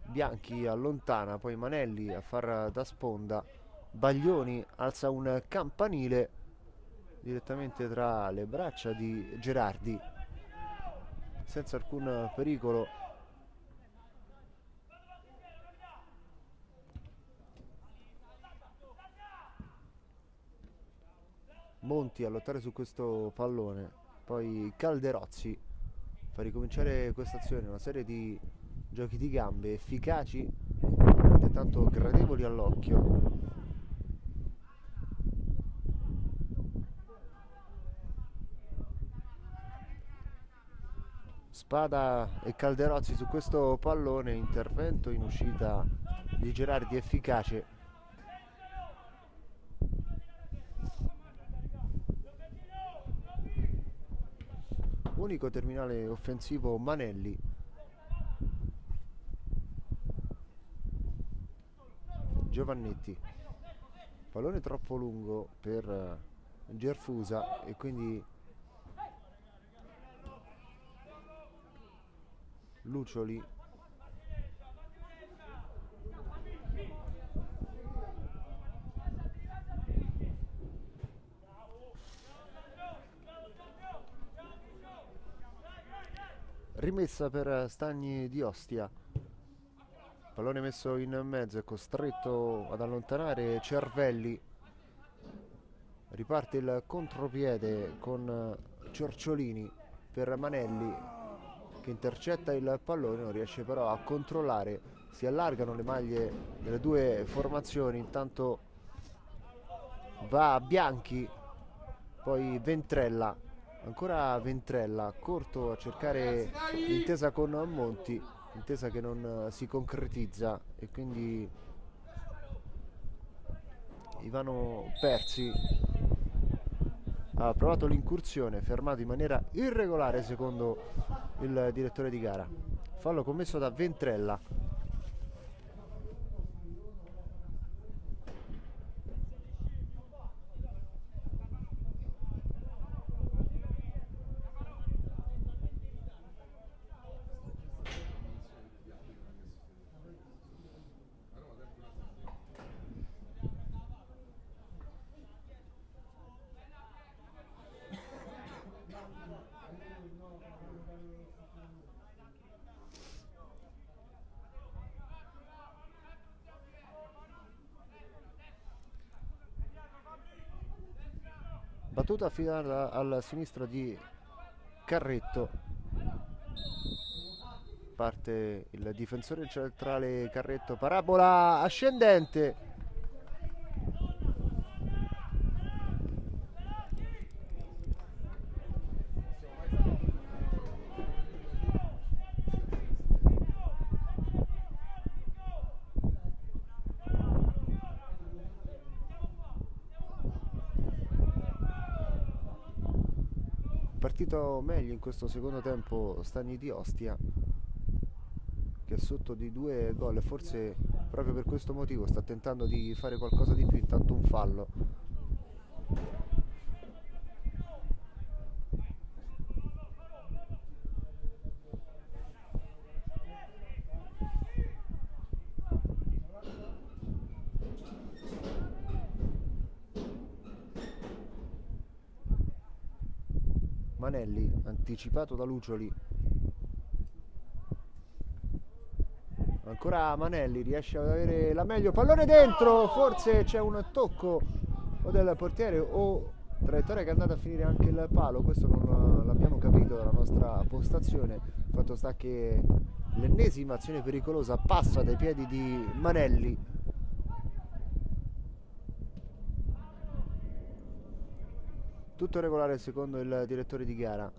Bianchi allontana, poi Manelli a far da sponda, Baglioni alza un campanile direttamente tra le braccia di Gerardi senza alcun pericolo. Monti a lottare su questo pallone, poi Calderozzi fa ricominciare questa azione, una serie di giochi di gambe efficaci, altrettanto gradevoli all'occhio. Spada e Calderozzi su questo pallone, intervento in uscita di Gerardi efficace. Unico terminale offensivo Manelli. Giovannetti, pallone troppo lungo per Gerfusa e quindi Lucioli rimessa per Stagni di Ostia, pallone messo in mezzo, è costretto ad allontanare Cervelli, riparte il contropiede con Ciorciolini per Manelli che intercetta il pallone, non riesce però a controllare, si allargano le maglie delle due formazioni, intanto va Bianchi, poi Ventrella, ancora Ventrella, corto a cercare l'intesa con Monti, intesa che non si concretizza e quindi Ivano Persi ha provato l'incursione, fermato in maniera irregolare secondo il direttore di gara. Fallo commesso da Ventrella. Battuta affidata al sinistro di Carretto, parte il difensore centrale Carretto, parabola ascendente, partito meglio in questo secondo tempo Stagni di Ostia, che è sotto di 2 gol e forse proprio per questo motivo sta tentando di fare qualcosa di più, intanto un fallo. Manelli anticipato da Lucioli, ancora Manelli riesce ad avere la meglio, pallone dentro, forse c'è un tocco o del portiere o traiettoria che è andata a finire anche il palo, questo non l'abbiamo capito dalla nostra postazione. Fatto sta che l'ennesima azione pericolosa passa dai piedi di Manelli. Tutto regolare secondo il direttore di gara.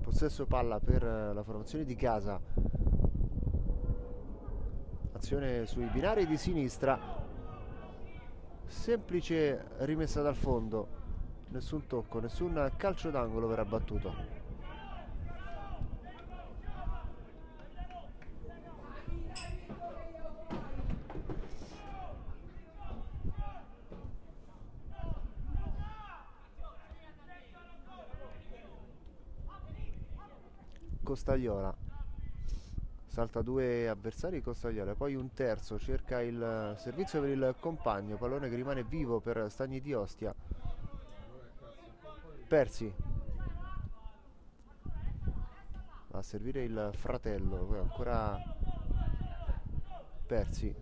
Possesso palla per la formazione di casa. Azione sui binari di sinistra. Semplice rimessa dal fondo. Nessun tocco, nessun calcio d'angolo verrà battuto. Costagliola salta due avversari, Costagliola, poi un terzo, cerca il servizio per il compagno, pallone che rimane vivo per Stagni di Ostia. Persi va a servire il fratello, poi ancora Persi,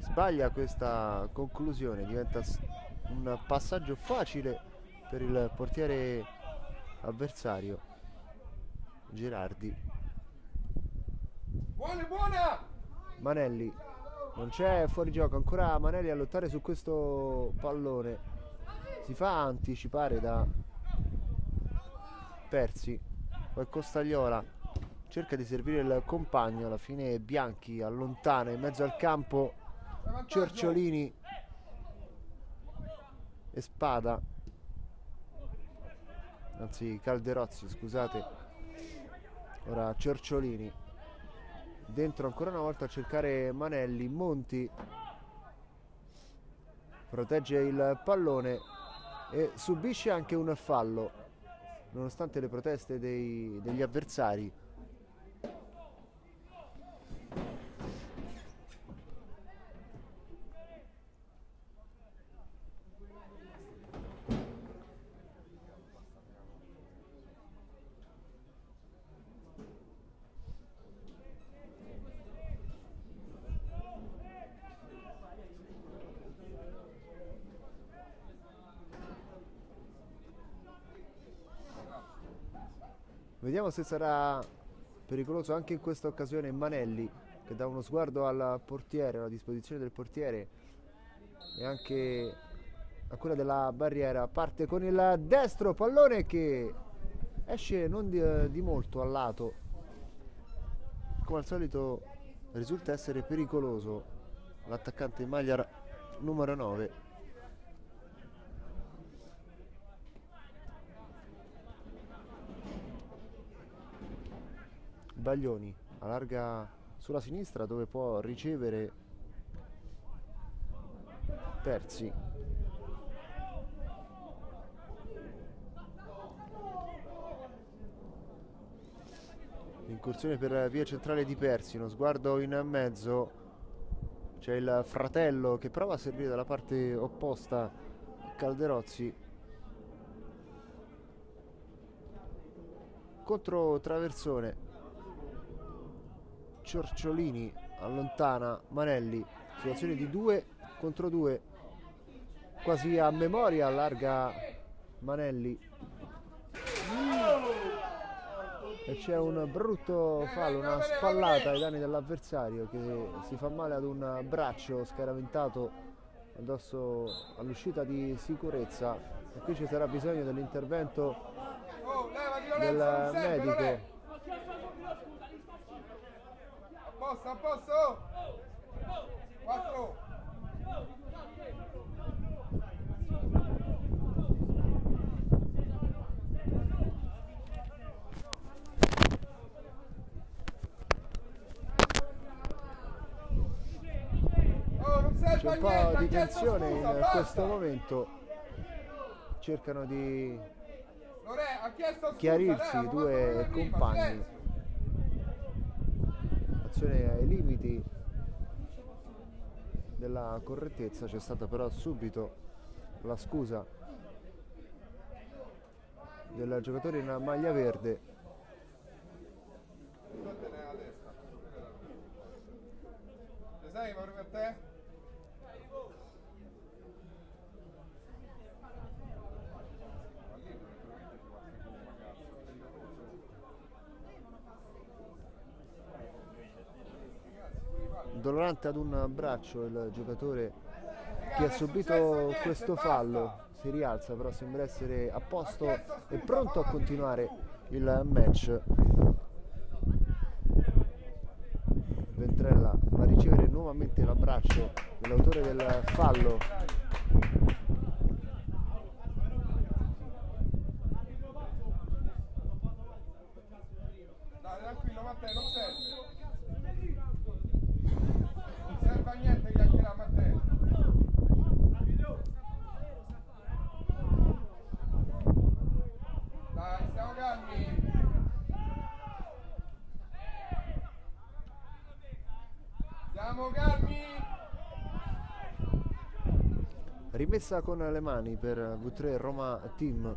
sbaglia questa conclusione, diventa un passaggio facile per il portiere avversario Gerardi. Buona! Manelli, non c'è fuorigioco, ancora Manelli a lottare su questo pallone, si fa anticipare da Persi, poi Costagliola cerca di servire il compagno, alla fine Bianchi allontana in mezzo al campo Cerciolini e Spada, anzi Calderozzi, scusate, ora Cerciolini dentro ancora una volta a cercare Manelli. Monti protegge il pallone e subisce anche un fallo nonostante le proteste degli avversari. Vediamo se sarà pericoloso anche in questa occasione Manelli, che dà uno sguardo al portiere, alla disposizione del portiere e anche a quella della barriera. Parte con il destro, pallone che esce non di molto al lato. Come al solito risulta essere pericoloso l'attaccante in maglia numero 9. Baglioni allarga sulla sinistra dove può ricevere Persi. Incursione per via centrale di Persi, uno sguardo in mezzo, c'è il fratello che prova a servire dalla parte opposta Calderozzi. Contro traversone, Cerciolini allontana Manelli, situazione di 2 contro 2, quasi a memoria allarga Manelli e c'è un brutto fallo, una spallata ai danni dell'avversario che si fa male ad un braccio scaraventato addosso all'uscita di sicurezza, e qui ci sarà bisogno dell'intervento del medico. A posto! 4! C'è un po' di tensione in questo momento, cercano di chiarirsi i due compagni. Azione ai limiti della correttezza, c'è stata però subito la scusa del giocatore in maglia verde. Sei, per te? dolorante ad un braccio il giocatore che ha subito questo fallo. Si rialza, però sembra essere a posto e pronto a continuare il match. Ventrella va a ricevere nuovamente l'abbraccio dell'autore del fallo. Dai, tranquillo Matteo, non serve. Non serve a niente chiacchierare Matteo. Dai, stiamo calmi. Siamo calmi. Rimessa con le mani per V3 Roma Team.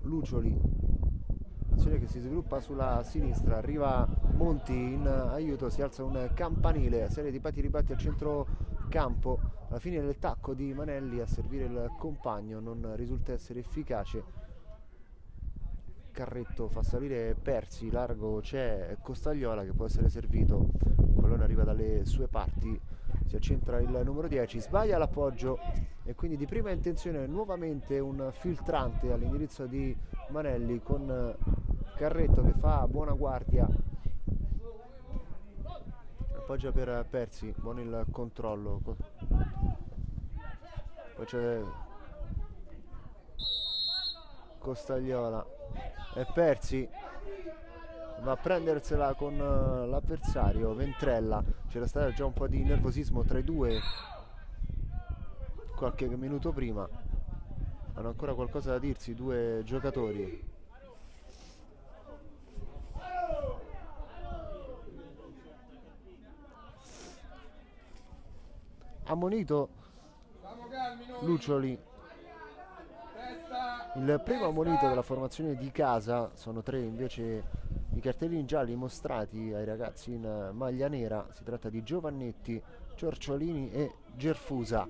Lucioli, azione che si sviluppa sulla sinistra, arriva Monti in aiuto, si alza un campanile, serie di batti ribatti al centrocampo, alla fine del tacco di Manelli a servire il compagno non risulta essere efficace. Carretto fa salire Persi, largo c'è Costagliola che può essere servito, il pallone arriva dalle sue parti, si accentra il numero 10, sbaglia l'appoggio e quindi di prima intenzione nuovamente un filtrante all'indirizzo di Manelli con Carretto che fa buona guardia, appoggia per Persi, buono il controllo, poi c'è Costagliola e Persi va a prendersela con l'avversario Ventrella. C'era stato già un po' di nervosismo tra i due qualche minuto prima, hanno ancora qualcosa da dirsi i due giocatori. Ammonito Lucioli, il primo ammonito della formazione di casa, sono 3 invece i cartellini gialli mostrati ai ragazzi in maglia nera, si tratta di Giovannetti, Ciorciolini e Gerfusa.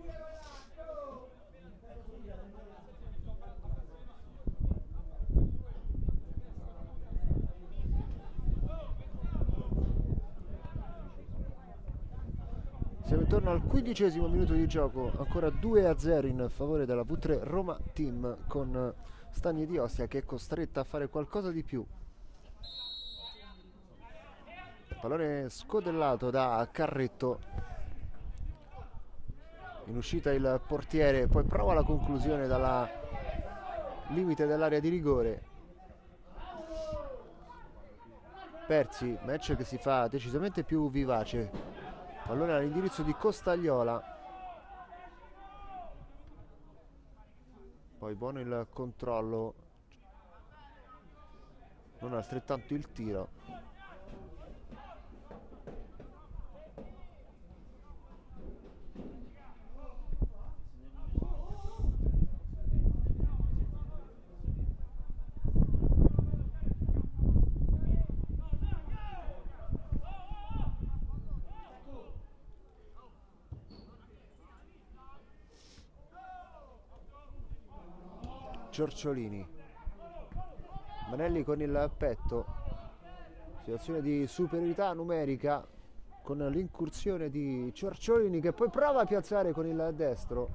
Siamo intorno al 15° minuto di gioco, ancora 2-0 in favore della V3 Roma Team, con Stagni di Ostia che è costretta a fare qualcosa di più. Pallone scodellato da Carretto, in uscita il portiere, poi prova la conclusione dalla limite dell'area di rigore. Persi, match che si fa decisamente più vivace, pallone all'indirizzo di Costagliola, poi buono il controllo, non altrettanto il tiro. Ciorciolini, Manelli con il petto, situazione di superiorità numerica con l'incursione di Ciorciolini che poi prova a piazzare con il destro,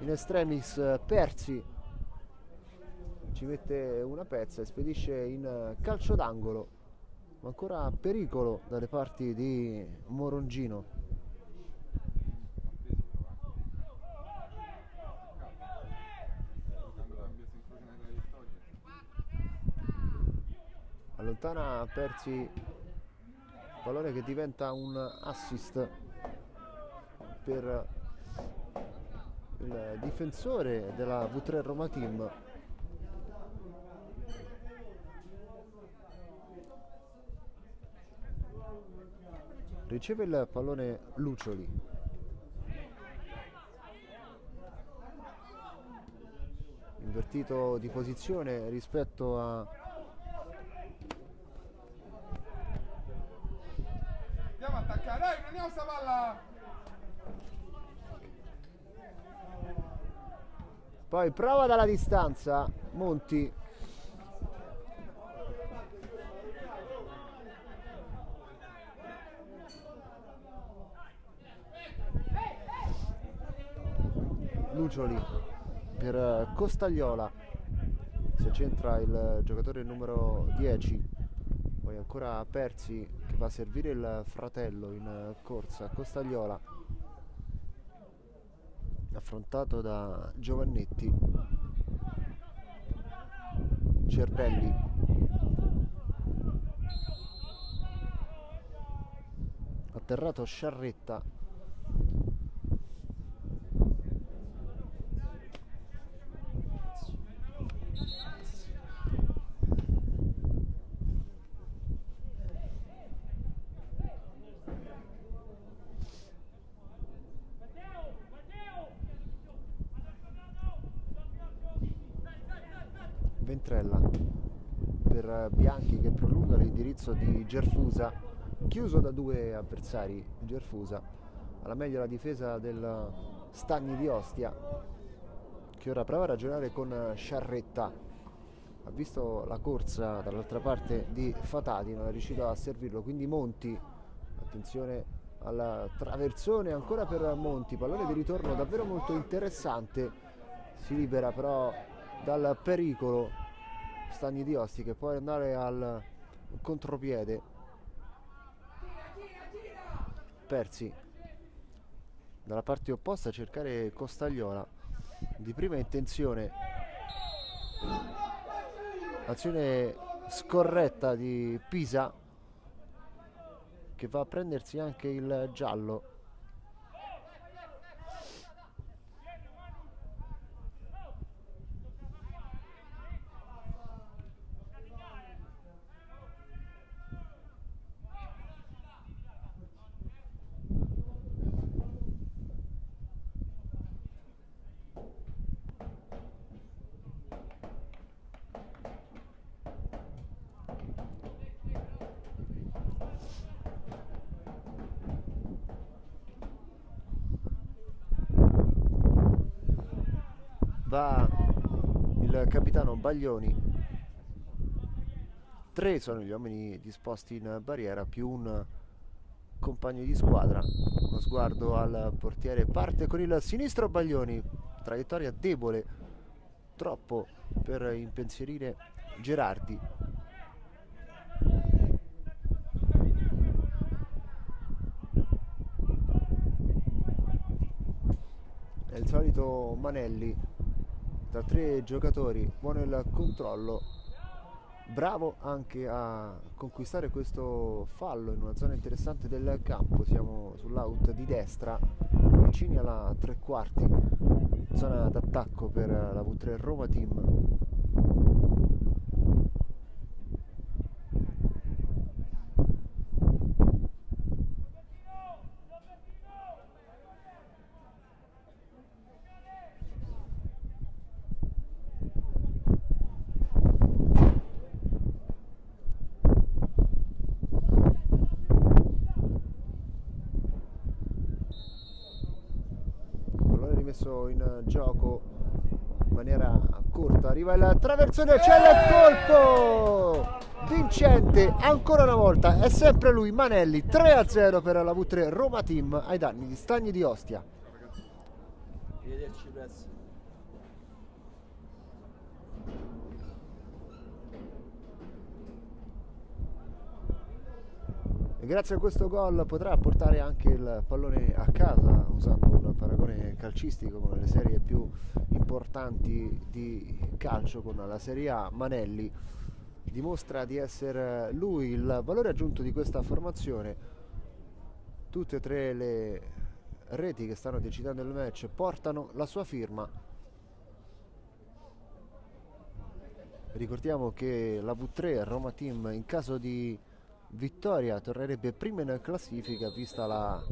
in extremis Persi ci mette una pezza e spedisce in calcio d'angolo, ma ancora pericolo dalle parti di Morongino. Allontana Persi, pallone che diventa un assist per il difensore della V3 Roma Team. Riceve il pallone Lucioli, invertito di posizione rispetto a Andiamo a attaccare, dai, prendiamo sta palla! poi prova dalla distanza Monti, Lucioli per Costagliola, si accentra il giocatore numero 10, poi ancora Persi che va a servire il fratello in corsa. Costagliola affrontato da Giovannetti, Cervelli, atterrato Sciarretta, Ventrella per Bianchi che prolunga l'indirizzo di Gerfusa, chiuso da due avversari. Gerfusa, alla meglio la difesa del Stagni di Ostia, che ora prova a ragionare con Sciarretta, ha visto la corsa dall'altra parte di Fatati, non è riuscito a servirlo, quindi Monti, attenzione al traversone ancora per Monti, pallone di ritorno davvero molto interessante, si libera però dal pericolo Stagni di Ostia che può andare al contropiede. Persi dalla parte opposta a cercare Costagliola, di prima intenzione, azione scorretta di Pisa che va a prendersi anche il giallo. Va il capitano Baglioni, 3 sono gli uomini disposti in barriera più un compagno di squadra. Uno sguardo al portiere, parte con il sinistro Baglioni, traiettoria debole, troppo per impensierire Gerardi. È il solito Manelli, da 3 giocatori, buono il controllo, bravo anche a conquistare questo fallo in una zona interessante del campo. Siamo sull'out di destra, vicini alla 3/4, zona d'attacco per la V3 Roma Team. Messo in gioco in maniera corta, arriva il traversone, c'è il colpo vincente ancora una volta, è sempre lui Manelli. 3-0 per la V3 Roma Team ai danni di Stagni di Ostia. Arrivederci presto. E grazie a questo gol potrà portare anche il pallone a casa, usando un paragone calcistico con le serie più importanti di calcio, con la Serie A. Manelli dimostra di essere lui il valore aggiunto di questa formazione. Tutte e 3 le reti che stanno decidendo il match portano la sua firma. Ricordiamo che la V3 Roma Team, in caso di vittoria, tornerebbe prima in classifica vista la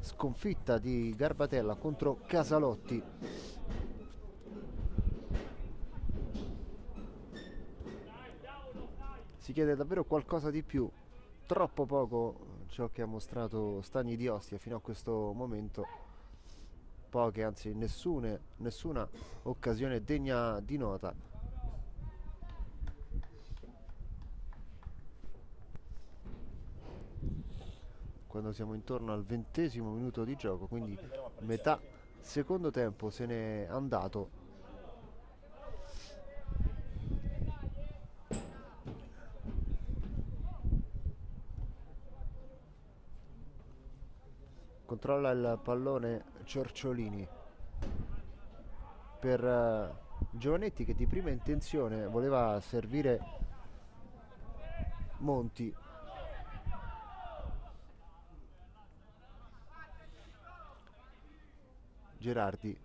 sconfitta di Garbatella contro Casalotti. Si chiede davvero qualcosa di più, troppo poco ciò che ha mostrato Stagni di Ostia fino a questo momento, poche, anzi nessuna occasione degna di nota. Quando siamo intorno al 20° minuto di gioco, quindi metà secondo tempo se n'è andato. Controlla il pallone Ciorciolini per Giovannetti, che di prima intenzione voleva servire Monti. Gerardi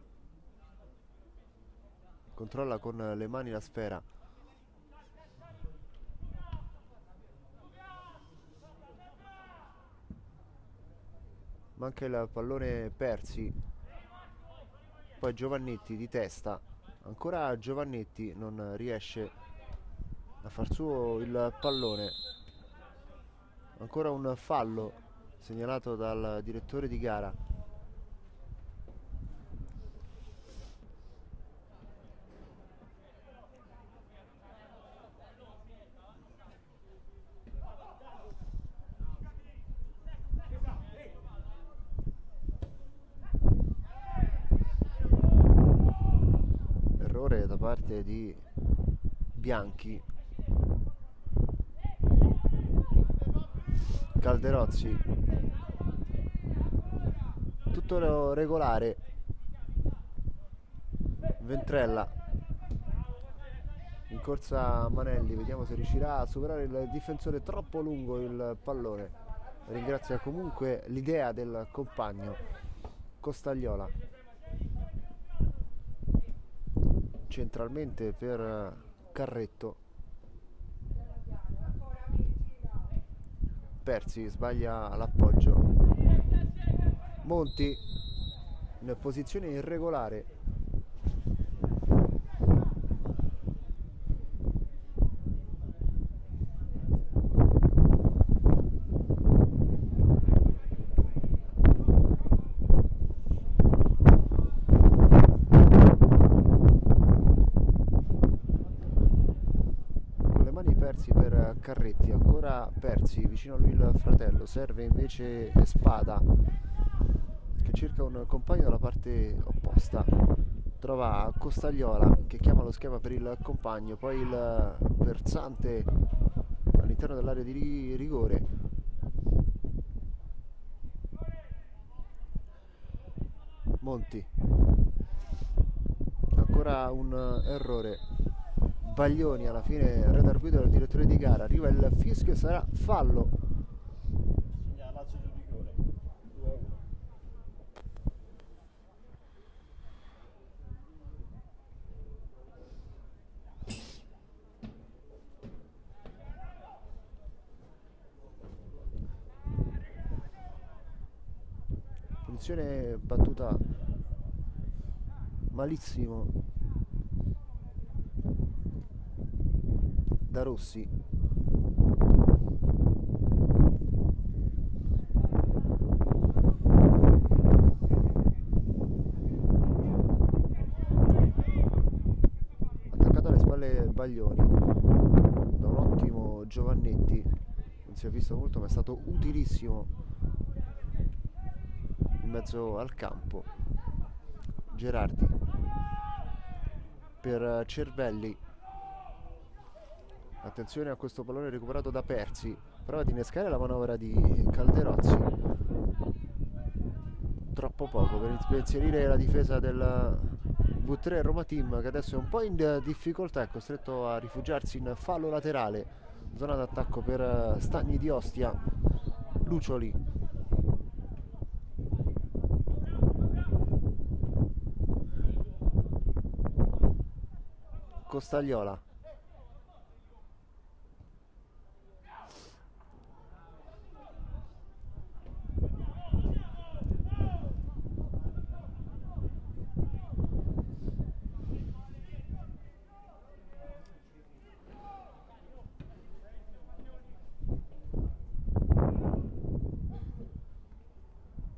controlla con le mani la sfera. Manca il pallone Persi. Poi Giovannetti di testa. Ancora Giovannetti non riesce a far suo il pallone. Ancora un fallo segnalato dal direttore di gara. Errore da parte di Bianchi. Calderozzi, tutto regolare. Ventrella in corsa Manelli, vediamo se riuscirà a superare il difensore, troppo lungo il pallone. Ringrazia comunque l'idea del compagno. Costagliola centralmente per Carretto. Persi sbaglia l'appoggio. Monti in posizione irregolare. Per Carretti, ancora Persi, vicino a lui il fratello, serve invece Spada che cerca un compagno dalla parte opposta, trova Costagliola che chiama lo schema per il compagno, poi il versante all'interno dell'area di rigore. Monti, ancora un errore. Baglioni, alla fine red arbitro del direttore di gara, arriva il fischio, sarà fallo. Segna Lazio sul rigore 2-1. Punizione battuta malissimo da Rossi. Attaccato alle spalle Baglioni da un ottimo Giovannetti, non si è visto molto ma è stato utilissimo in mezzo al campo. Gerardi per Cervelli. Attenzione a questo pallone recuperato da Persi. Prova ad innescare la manovra di Calderozzi. Troppo poco per impensierire la difesa del V3 Roma Team, che adesso è un po' in difficoltà, è costretto a rifugiarsi in fallo laterale. Zona d'attacco per Stagni di Ostia. Lucioli. Costagliola.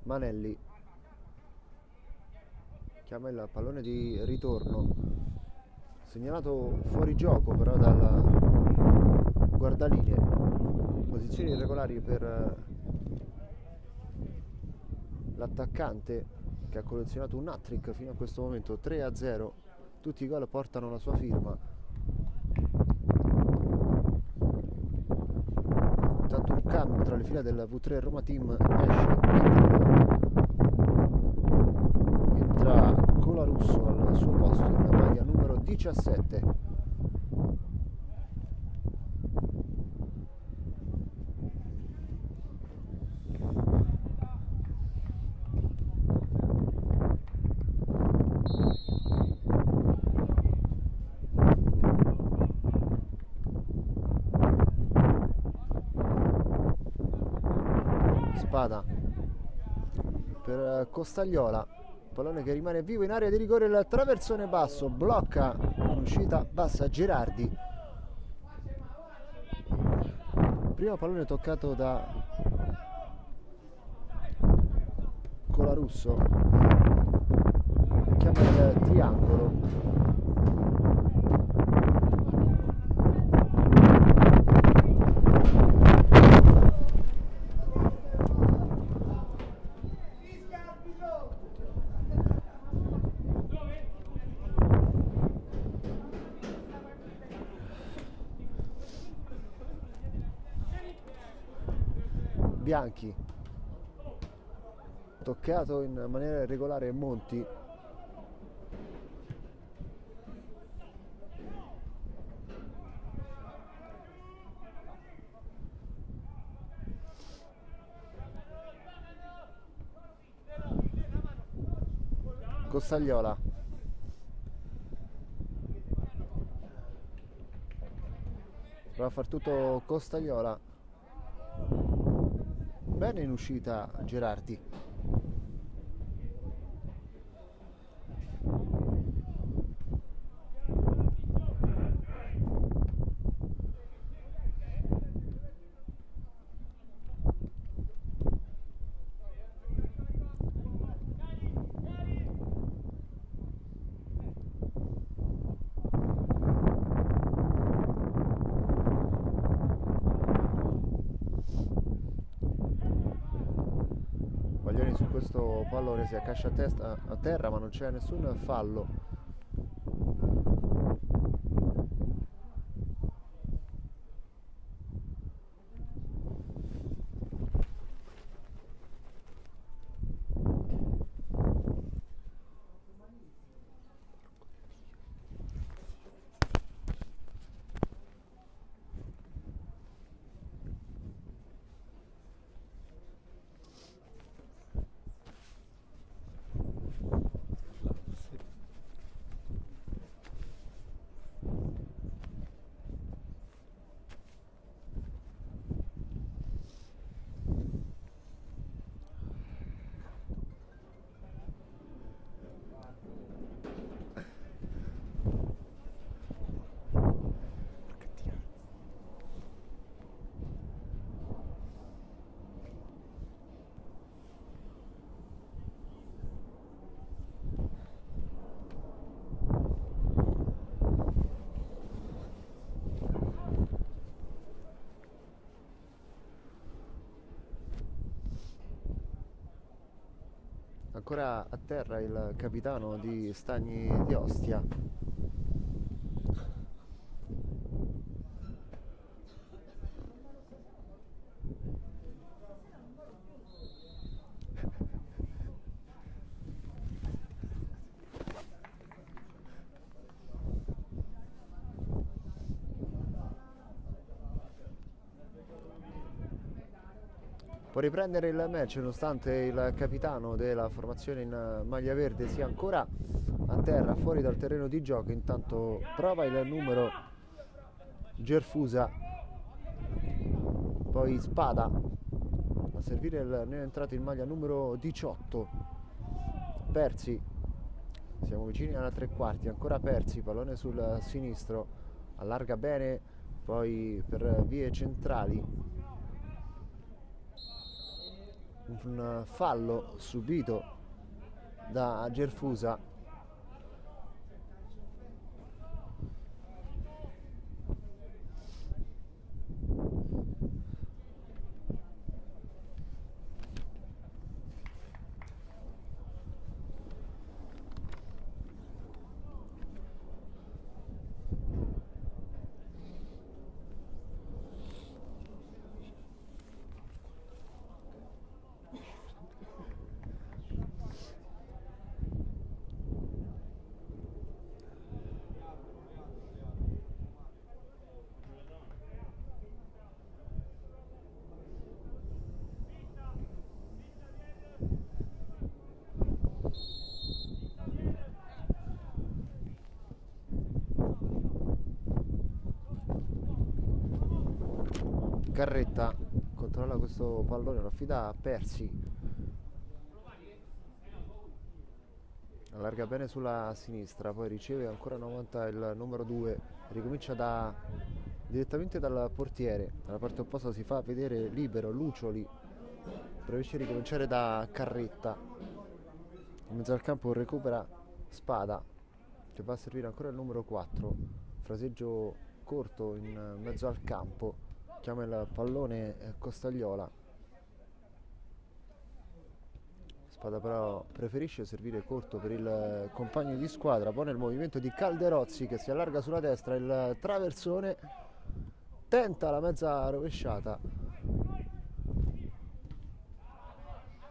Manelli chiama il pallone di ritorno, segnalato fuori gioco però dal guardalinee. Posizioni irregolari per l'attaccante che ha collezionato un hat-trick fino a questo momento, 3-0, tutti i gol portano la sua firma. Intanto un cambio tra le fila del V3 Roma Team, entra Colarusso al suo posto in maglia numero 17. Spada per Costagliola, pallone che rimane vivo in area di rigore, il traversone basso, blocca in uscita bassa Gerardi. Primo pallone toccato da Colarusso, chiama il triangolo. Bianchi, toccato in maniera irregolare Monti. Costagliola, prova a far tutto Costagliola, bene in uscita Gerardi. Baglioni su questo pallone si accascia a terra, ma non c'è nessun fallo. Ancora a terra il capitano di Stagni di Ostia. Può riprendere il match nonostante il capitano della formazione in maglia verde sia ancora a terra, fuori dal terreno di gioco. Intanto prova il numero Gerfusa, poi Spada a servire il neoentrato in maglia numero 18. Persi, siamo vicini alla tre quarti, ancora Persi, pallone sul sinistro, allarga bene, poi per vie centrali. Un fallo subito da Gerfusa. Carretta controlla questo pallone, lo affida a Persi, allarga bene sulla sinistra, poi riceve ancora una volta il numero 2, ricomincia direttamente dal portiere, dalla parte opposta si fa vedere libero Lucioli, preferisce ricominciare da Carretta, in mezzo al campo recupera Spada che va a servire ancora il numero 4, fraseggio corto in mezzo al campo, chiama il pallone Costagliola. Spada però preferisce servire corto per il compagno di squadra, poi nel movimento di Calderozzi che si allarga sulla destra, il traversone, tenta la mezza rovesciata,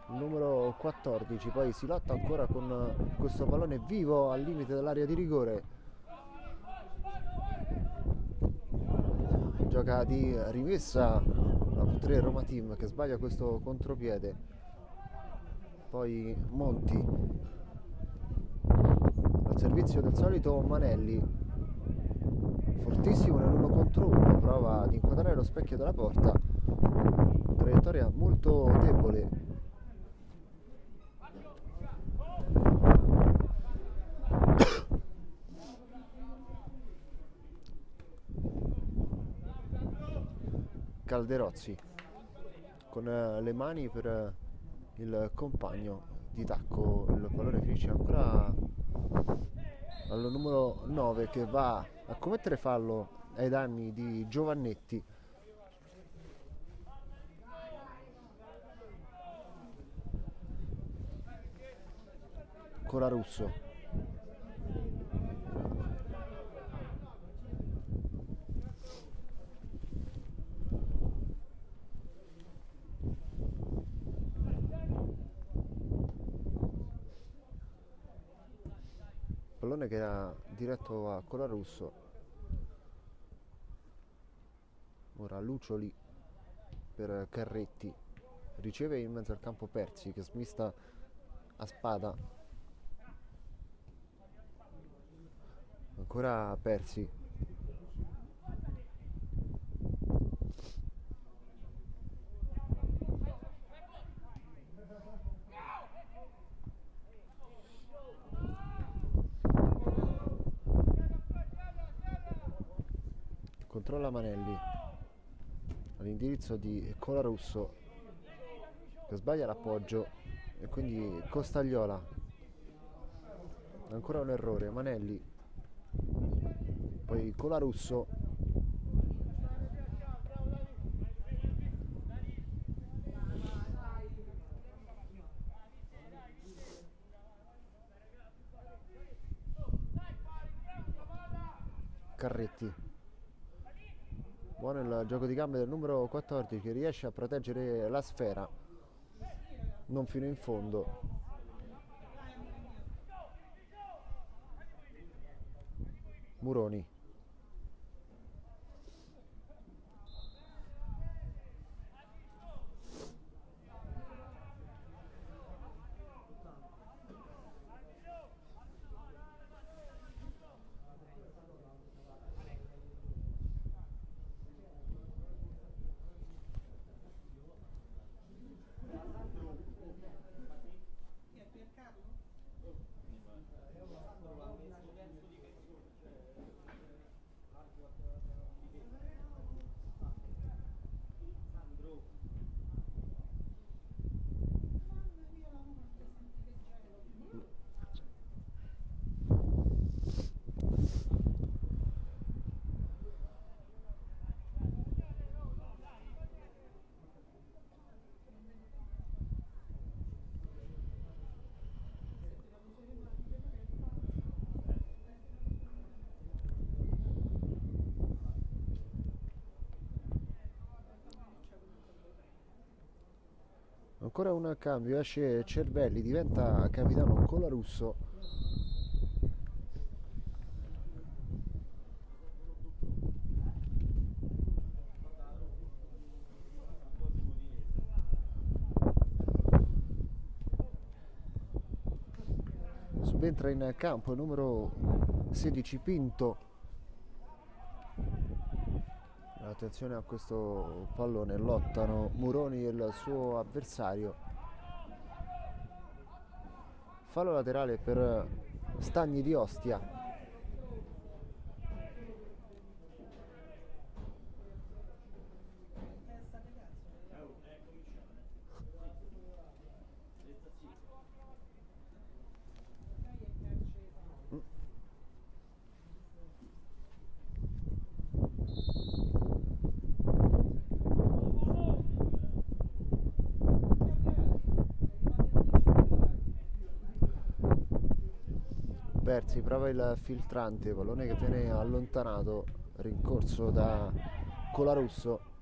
il numero 14, poi si lotta ancora con questo pallone vivo al limite dell'area di rigore, gioca di rimessa la V3 Roma Team che sbaglia questo contropiede. Poi Monti al servizio del solito Manelli, fortissimo nell'1 contro 1, prova ad inquadrare lo specchio della porta, traiettoria molto debole. Calderozzi con le mani per il compagno di tacco, il pallone finisce ancora al numero 9 che va a commettere fallo ai danni di Giovannetti. Colarusso, pallone che era diretto a Colarusso, ora Lucioli per Carretti, riceve in mezzo al campo Persi che smista a Spada, ancora Persi, controlla Manelli all'indirizzo di Colarusso che sbaglia l'appoggio e quindi Costagliola, ancora un errore, Manelli, poi Colarusso, Carretti, buono il gioco di gambe del numero 14 che riesce a proteggere la sfera, non fino in fondo. Muroni, ancora un cambio, esce Cervelli, diventa capitano Colarusso. Subentra in campo il numero 16 Pinto, Attenzione a questo pallone, lottano Muroni e il suo avversario. Fallo laterale per Stagni di Ostia. Persi prova il filtrante, pallone che viene allontanato, rincorso da Colarusso.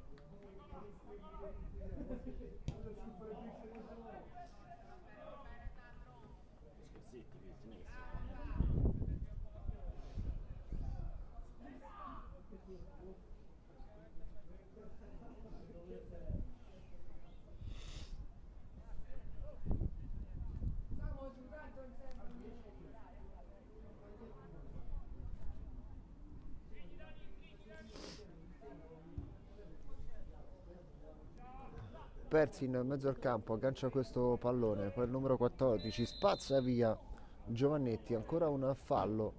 Persi in mezzo al campo, aggancia questo pallone, poi il numero 14 spazza via Giovannetti, ancora un fallo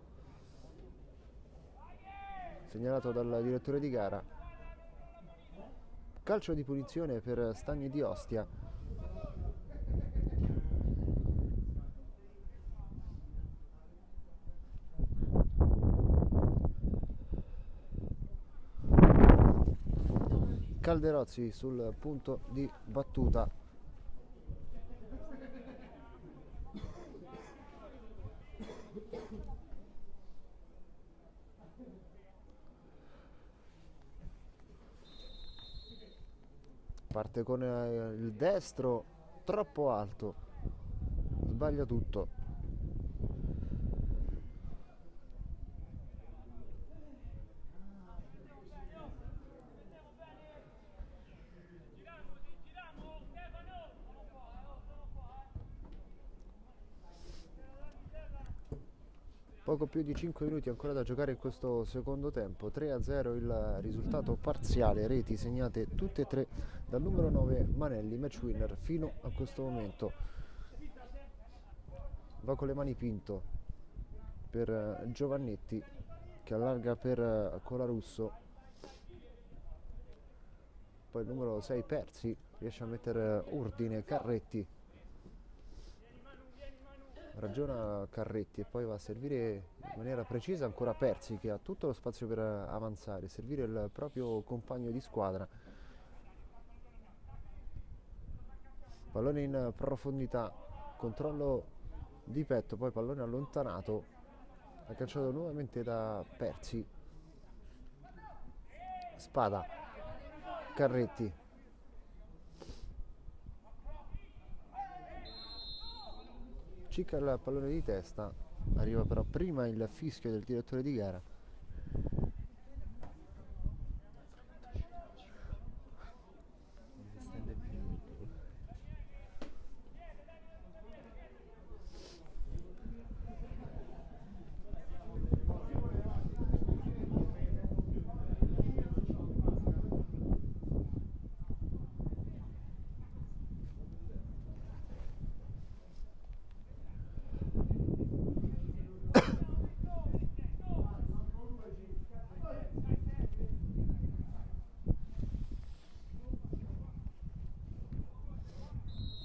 segnalato dal direttore di gara. Calcio di punizione per Stagni di Ostia. Calderozzi sul punto di battuta. Parte con il destro troppo alto, sbaglia tutto. Poco più di 5 minuti ancora da giocare in questo secondo tempo. 3-0 il risultato parziale, reti segnate tutte e tre dal numero 9 Manelli, match winner fino a questo momento. Va con le mani Pinto per Giovannetti che allarga per Colarusso. Poi il numero 6 Persi riesce a mettere ordine, Carretti. Ragiona Carretti e poi va a servire in maniera precisa ancora Persi che ha tutto lo spazio per avanzare, servire il proprio compagno di squadra. Pallone in profondità, controllo di petto, poi pallone allontanato, agganciato nuovamente da Persi. Spada, Carretti. Cicca il pallone di testa, arriva però prima il fischio del direttore di gara.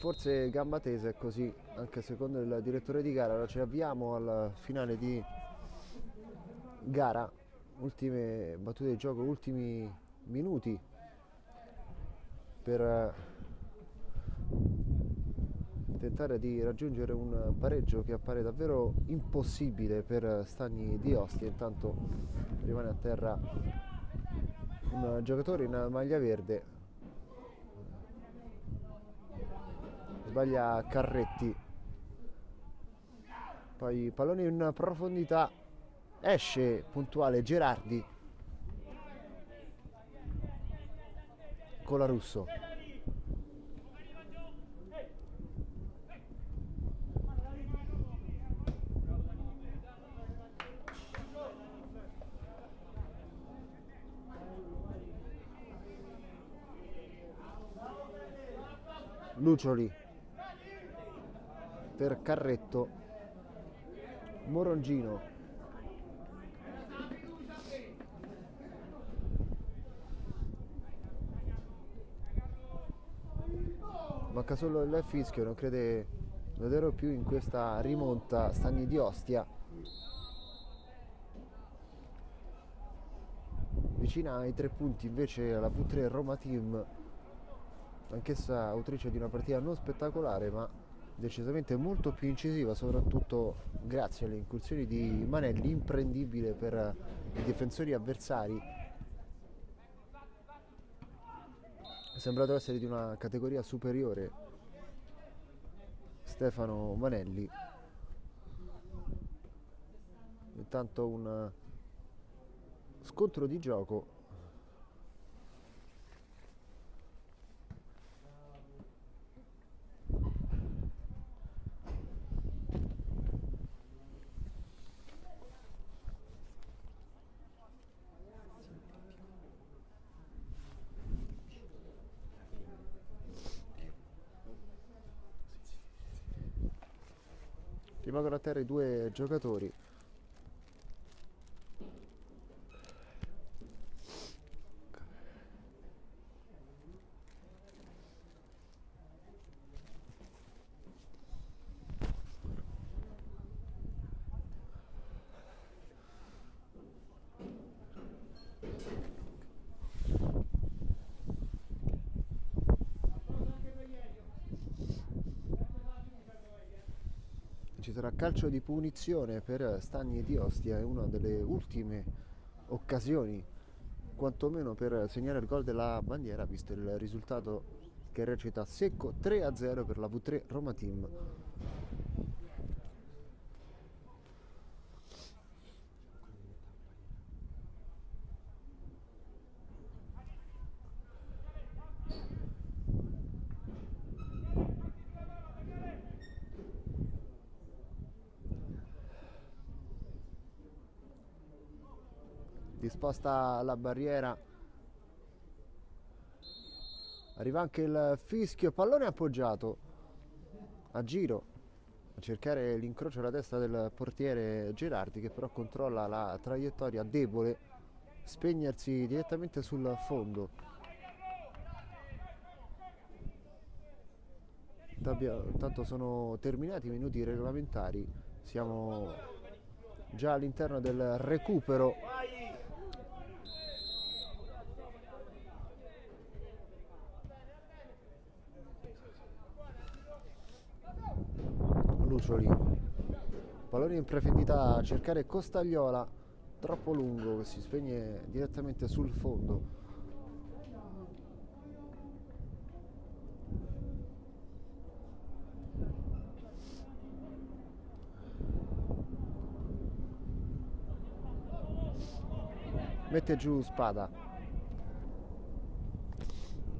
Forse gamba tesa è così, anche secondo il direttore di gara. Ora ci avviamo al finale di gara, ultime battute di gioco, ultimi minuti per tentare di raggiungere un pareggio che appare davvero impossibile per Stagni di Ostia. Intanto rimane a terra un giocatore in maglia verde, sbaglia Carretti, poi pallone in profondità, esce puntuale Gerardi, Colarusso. Lucioli per Carretto, Morongino, manca solo il fischio, non crede davvero più in questa rimonta Stagni di Ostia, vicina ai 3 punti invece la V3 Roma Team, anch'essa autrice di una partita non spettacolare ma decisamente molto più incisiva, soprattutto grazie alle incursioni di Manelli, imprendibile per i difensori avversari. È sembrato essere di una categoria superiore Stefano Manelli. Intanto un scontro di gioco . Rimangono a terra i 2 giocatori. Ci sarà calcio di punizione per Stagni di Ostia, è una delle ultime occasioni quantomeno per segnare il gol della bandiera, visto il risultato che recita secco 3-0 per la V3 Roma Team. Disposta la barriera, arriva anche il fischio, pallone appoggiato a giro a cercare l'incrocio alla destra del portiere Gerardi, che però controlla la traiettoria debole, spegnersi direttamente sul fondo. Intanto sono terminati i minuti regolamentari, siamo già all'interno del recupero. Lucioli, pallone in profondità a cercare Costagliola, troppo lungo, che si spegne direttamente sul fondo. Mette giù Spada,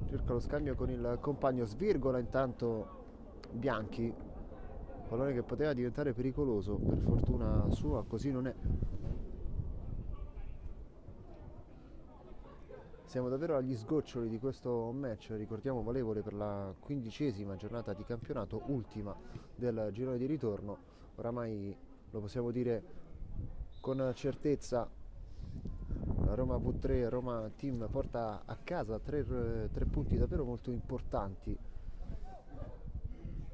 cerca lo scambio con il compagno, svirgola intanto Bianchi, pallone che poteva diventare pericoloso, per fortuna sua così non è. Siamo davvero agli sgoccioli di questo match, ricordiamo valevole per la 15ª giornata di campionato, ultima del girone di ritorno. Oramai lo possiamo dire con certezza, la Roma V3 Roma Team porta a casa 3 punti davvero molto importanti.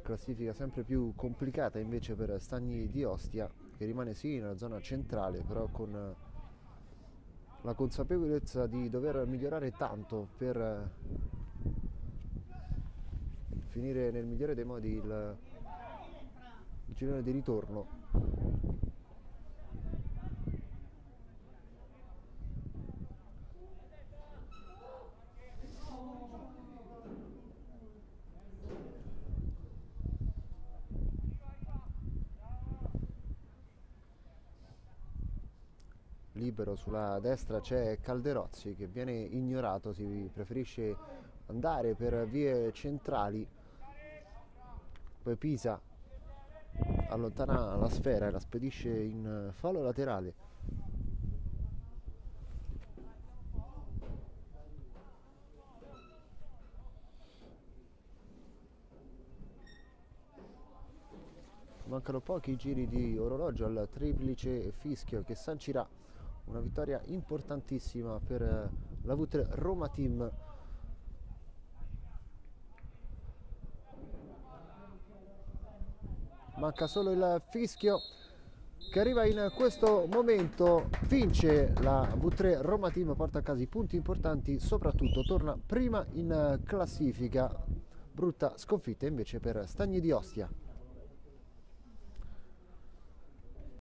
Classifica sempre più complicata invece per Stagni di Ostia, che rimane sì nella zona centrale, però con la consapevolezza di dover migliorare tanto per finire nel migliore dei modi il girone di ritorno. Libero sulla destra c'è Calderozzi che viene ignorato, si preferisce andare per vie centrali, poi Pisa allontana la sfera e la spedisce in fallo laterale. mancano pochi giri di orologio al triplice fischio che sancirà una vittoria importantissima per la V3 Roma Team. Manca solo il fischio che arriva in questo momento, vince la V3 Roma Team, porta a casa i punti importanti, soprattutto torna prima in classifica. Brutta sconfitta invece per Stagni di Ostia.